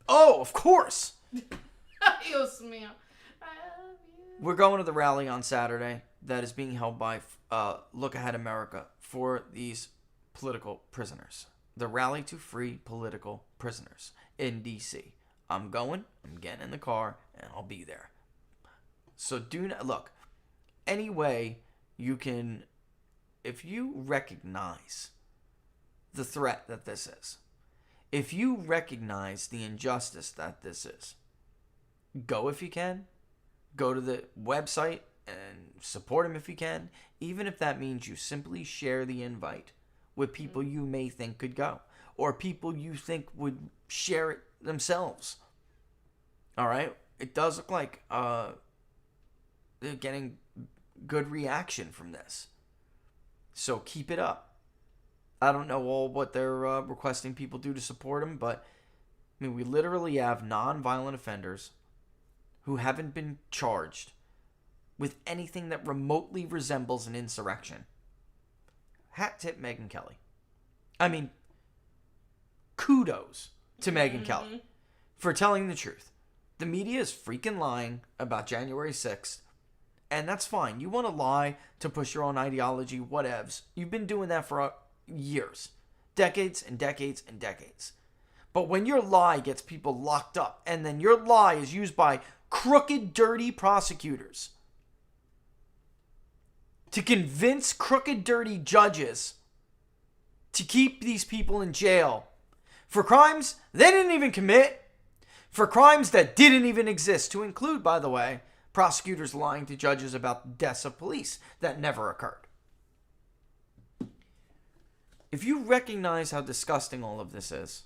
Oh, of course. Dios mío. I love you. We're going to the rally on Saturday that is being held by Look Ahead America for these political prisoners. The rally to free political prisoners in D.C. I'm going, I'm getting in the car, and I'll be there. So do not, look, any way you can, if you recognize the threat that this is, if you recognize the injustice that this is, go if you can. Go to the website and support him if you can, even if that means you simply share the invite with people you may think could go, or people you think would share it themselves. All right? It does look like they're getting good reaction from this. So keep it up. I don't know all what they're requesting people do to support him, but I mean, we literally have non-violent offenders who haven't been charged with anything that remotely resembles an insurrection. Hat tip Megyn Kelly. I mean, kudos to Megyn Kelly for telling the truth. The media is freaking lying about January 6th, and that's fine. You want to lie to push your own ideology, whatevs. You've been doing that for years, decades and decades and decades. But when your lie gets people locked up, and then your lie is used by crooked, dirty prosecutors to convince crooked, dirty judges to keep these people in jail for crimes they didn't even commit, for crimes that didn't even exist, to include, by the way, prosecutors lying to judges about deaths of police that never occurred. If you recognize how disgusting all of this is,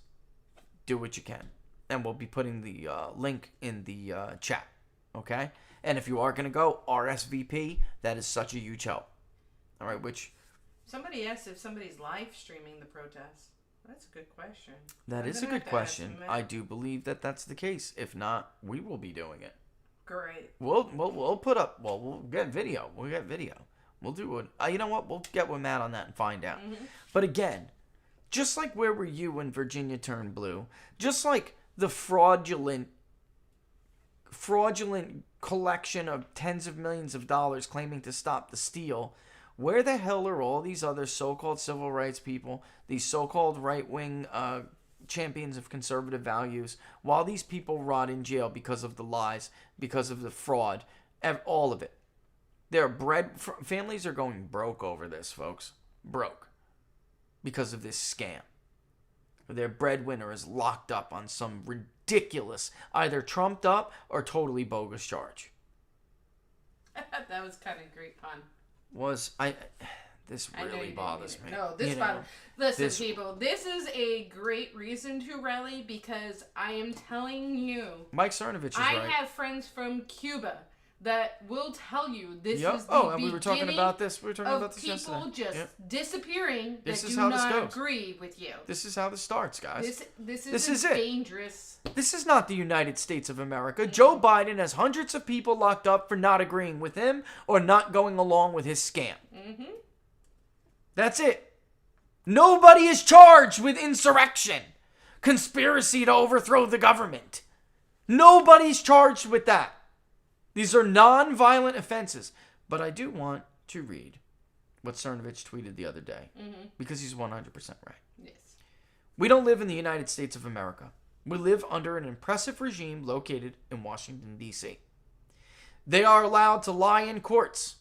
do what you can. And we'll be putting the link in the chat, okay? And if you are going to go, RSVP, that is such a huge help. All right, which... Somebody asked if somebody's live streaming the protest. That's a good question. That is a good question. I do believe that that's the case. If not, we will be doing it. Great. We'll put up... Well, we'll get video. We'll get video. We'll do it. You know what? We'll get with Matt on that and find out. Mm-hmm. But again, just like where were you when Virginia turned blue? Just like the fraudulent collection of tens of millions of dollars claiming to stop the steal, where the hell are all these other so-called civil rights people, these so-called right-wing champions of conservative values, while these people rot in jail because of the lies, because of the fraud, all of it? Families are going broke over this, folks. Broke. Because of this scam. Their breadwinner is locked up on some ridiculous, either trumped up or totally bogus charge. That was kind of a great pun. This really bothers me. No, this bothers. Listen, people, this is a great reason to rally because I am telling you, Mike Cernovich is right. I have friends from Cuba that will tell you this is the and we were talking about this. We were talking about this yesterday. People just disappearing this that is do how not this goes. agree with you. This is how this starts, guys. This is it. It. Dangerous. This is not the United States of America. Joe Biden has hundreds of people locked up for not agreeing with him or not going along with his scam. Mm-hmm. That's it. Nobody is charged with insurrection, conspiracy to overthrow the government. Nobody's charged with that. These are non-violent offenses. But I do want to read what Cernovich tweeted the other day, because he's 100% right. Yes. We don't live in the United States of America. We live under an oppressive regime located in Washington, D.C. They are allowed to lie in courts,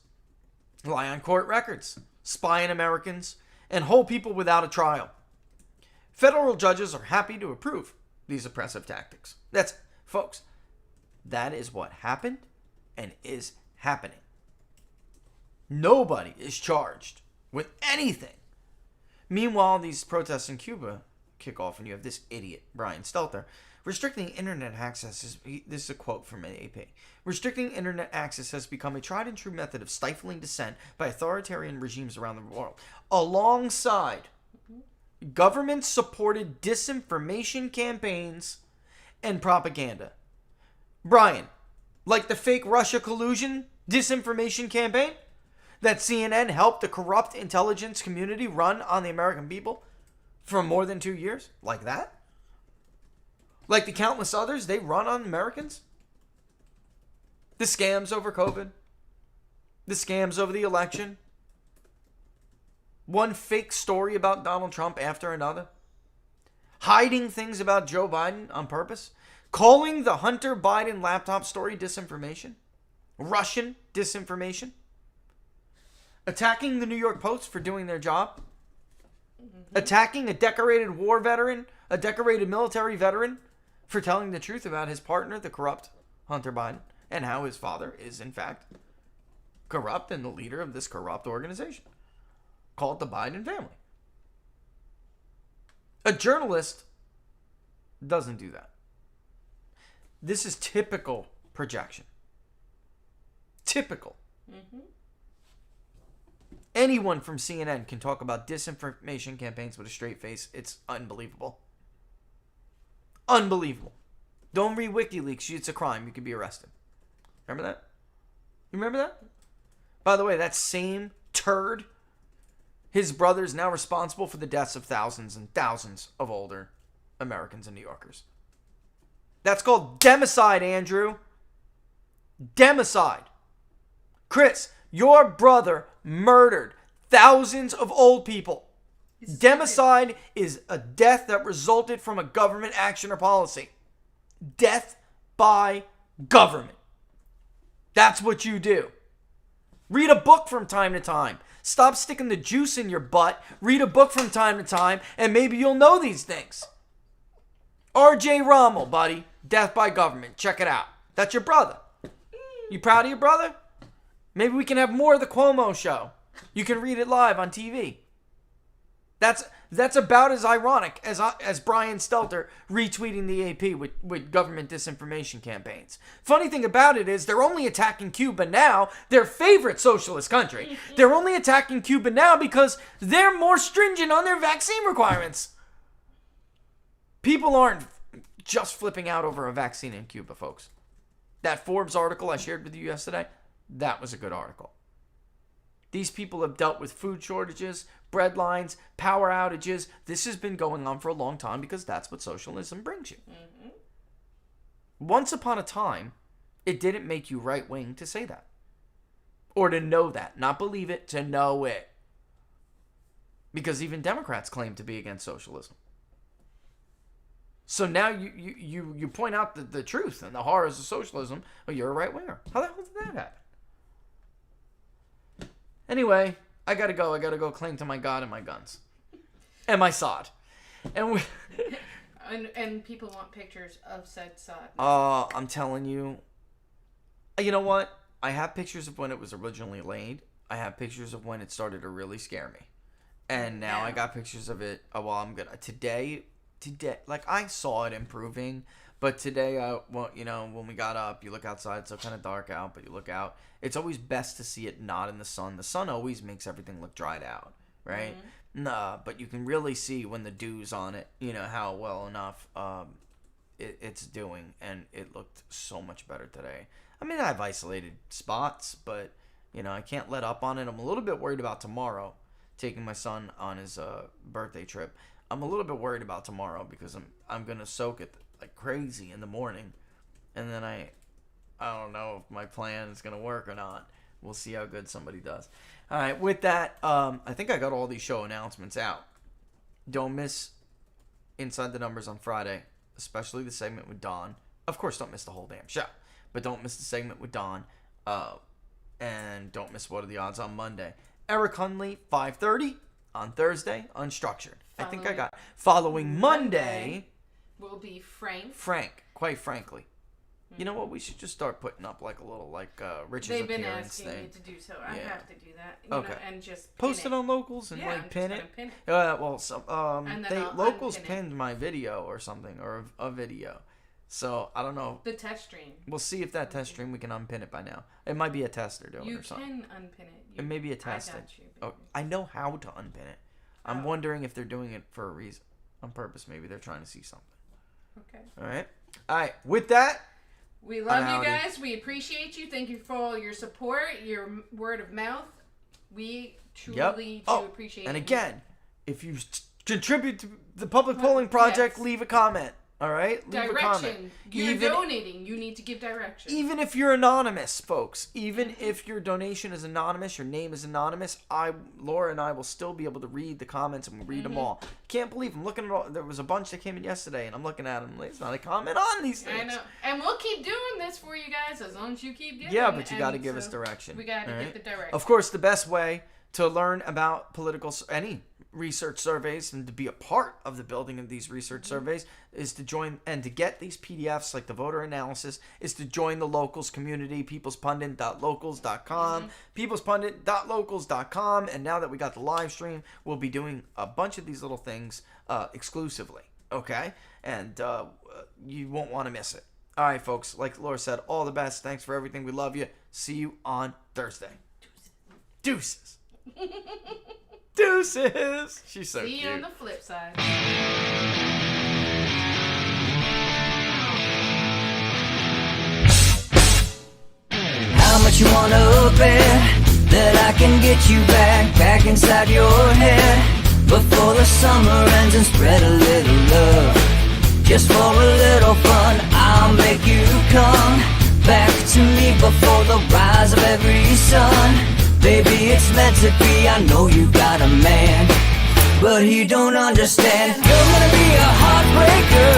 lie on court records, spy on Americans, and hold people without a trial. Federal judges are happy to approve these oppressive tactics. Folks, that is what happened and is happening. Nobody is charged with anything. Meanwhile, these protests in Cuba kick off, and you have this idiot, Brian Stelter, restricting internet access. This is a quote from AP. Restricting internet access has become a tried and true method of stifling dissent by authoritarian regimes around the world, alongside government-supported disinformation campaigns and propaganda. Brian, like the fake Russia collusion disinformation campaign that CNN helped the corrupt intelligence community run on the American people for more than 2 years? Like that? Like the countless others they run on Americans? The scams over COVID? The scams over the election? One fake story about Donald Trump after another? Hiding things about Joe Biden on purpose? Calling the Hunter Biden laptop story disinformation? Russian disinformation? Attacking the New York Post for doing their job? Attacking a decorated war veteran, a decorated military veteran, for telling the truth about his partner, the corrupt Hunter Biden, and how his father is, in fact, corrupt and the leader of this corrupt organization called the Biden family. A journalist doesn't do that. This is typical projection. Typical. Anyone from CNN can talk about disinformation campaigns with a straight face. It's unbelievable. Unbelievable. Don't read WikiLeaks. It's a crime. You could be arrested. Remember that? You remember that? By the way, that same turd, his brother's now responsible for the deaths of thousands and thousands of older Americans and New Yorkers. That's called democide, Andrew. Democide. Chris, your brother murdered thousands of old people. Democide is a death that resulted from a government action or policy. Death by government. That's what you do. Read a book from time to time. Stop sticking the juice in your butt. Read a book from time to time, and maybe you'll know these things. R.J. Rommel, buddy. Death by government. Check it out. That's your brother. You proud of your brother? Maybe we can have more of the Cuomo show. You can read it live on TV. That's about as ironic as Brian Stelter retweeting the AP with government disinformation campaigns. Funny thing about it is they're only attacking Cuba now, their favorite socialist country. They're only attacking Cuba now because they're more stringent on their vaccine requirements. People aren't just flipping out over a vaccine in Cuba, folks. That Forbes article I shared with you yesterday, that was a good article. These people have dealt with food shortages, bread lines, power outages. This has been going on for a long time because that's what socialism brings you. Mm-hmm. Once upon a time, it didn't make you right-wing to say that. Or to know that. Not believe it, to know it. Because even Democrats claim to be against socialism. So now you point out the truth and the horrors of socialism. Oh, you're a right-winger. How the hell did that happen? Anyway, I gotta go. I gotta go cling to my God and my guns. And my sod. And and people want pictures of said sod. I'm telling you. You know what? I have pictures of when it was originally laid. I have pictures of when it started to really scare me. And now I got pictures of it. Today, like I saw it improving. But today, when we got up, you look outside, it's still kind of dark out, but you look out. It's always best to see it not in the sun. The sun always makes everything look dried out, right? Mm-hmm. Nah, but you can really see when the dew's on it, how well enough it's doing, and it looked so much better today. I mean, I have isolated spots, but, I can't let up on it. I'm a little bit worried about tomorrow, taking my son on his birthday trip. I'm a little bit worried about tomorrow because I'm going to soak it like crazy in the morning, and then I don't know if my plan is going to work or not. We'll see how good somebody does. All right, with that, I think I got all these show announcements out. Don't miss Inside the Numbers on Friday, especially the segment with Don. Of course, don't miss the whole damn show, but don't miss the segment with Don, and don't miss What Are the Odds on Monday. Eric Hundley, 5:30 on Thursday, Unstructured. I think I got following Monday will be Frank. Quite frankly. You know what? We should just start putting up like a little Rich's They've been appearance asking thing. me to do so. I have to do that. Okay. And just post it on Locals and pin it. Locals pinned my video or something, or a video. So I don't know. The test stream. We'll see if that test stream we can unpin it by now. It might be a test they're doing or something. You can unpin it. It may be a test. I got you, baby. I know how to unpin it. I'm wondering if they're doing it for a reason, on purpose. Maybe they're trying to see something. Okay. All right. With that, we love you guys. We appreciate you. Thank you for all your support, your word of mouth. We truly do appreciate it. And again, if you contribute to the public polling project, leave a comment. All right? Leave a comment. You're donating. You need to give direction. Even if you're anonymous, folks. Even if your donation is anonymous, your name is anonymous, Laura and I will still be able to read the comments and we'll read them all. Can't believe I'm looking at all. There was a bunch that came in yesterday and I'm looking at them. There's not a comment on these things. I know. And we'll keep doing this for you guys as long as you keep giving. Yeah, but you got to give us direction. We got to get the direction. Of course, the best way to learn about any research surveys and to be a part of the building of these research surveys is to join, and to get these PDFs like the voter analysis, is to join the Locals community, peoplespundit.locals.com, peoplespundit.locals.com, and now that we got the live stream, we'll be doing a bunch of these little things exclusively, okay? And you won't want to miss it. All right, folks, like Laura said, all the best. Thanks for everything. We love you. See you on Thursday. Deuces. Deuces. She's so See cute. you on the flip side. How much you wanna bet that I can get you back inside your head before the summer ends and spread a little love. Just for a little fun, I'll make you come back to me before the rise of every sun. Baby, it's meant to be, I know you got a man, but he don't understand. You're gonna be a heartbreaker.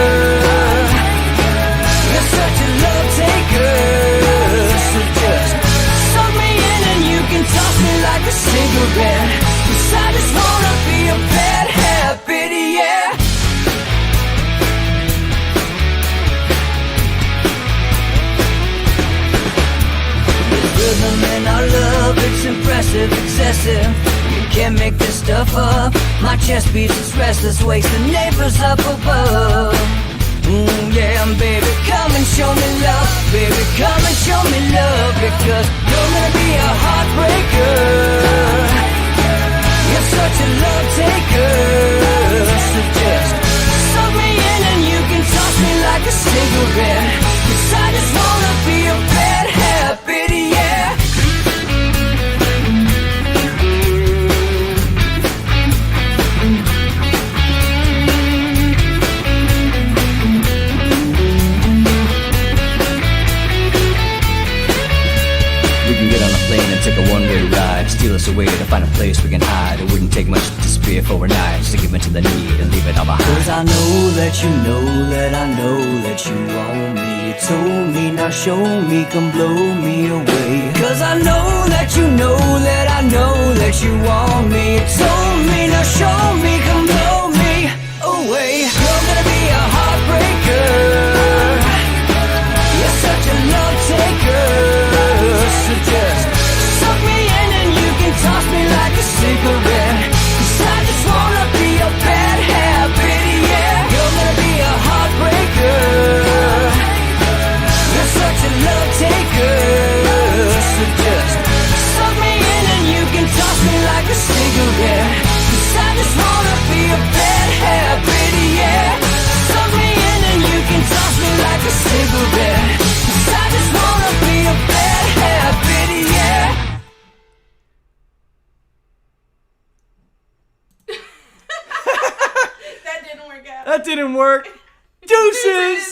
You're such a love taker. So just suck me in and you can toss me like a cigarette. 'Cause I just wanna be a bad habit, yeah. There's rhythm in our love, it's impressive, excessive. You can't make this stuff up. My chest beats, it's restless, wakes the neighbors up above. Yeah, baby, come and show me love. Baby, come and show me love. Because you're gonna be a heartbreaker. You're such a love taker. So just suck me in and you can toss me like a cigarette. 'Cause I just wanna be a bad habit, yeah. We can get on a plane and take a one-way ride. Steal us away to find a place we can hide. It wouldn't take much to spear for a night. Just to give in to the need and leave it all behind. 'Cause I know that you know that I know that you want me. You told me, now show me, come blow me away. 'Cause I know that you know that I know that you want me. You told me, now show me, come blow me away. You're gonna be a heartbreaker. You're such a love taker. So just suck me in and you can toss me like a cigarette. 'Cause I just wanna be a bad habit, yeah. You're gonna be a heartbreaker. You're such a love taker. So just suck me in and you can toss me like a cigarette. 'Cause I just wanna be a bad habit, yeah. Suck me in and you can toss me like a cigarette. 'Cause I just wanna be a bad habit, yeah. That didn't work out. That didn't work. Deuces.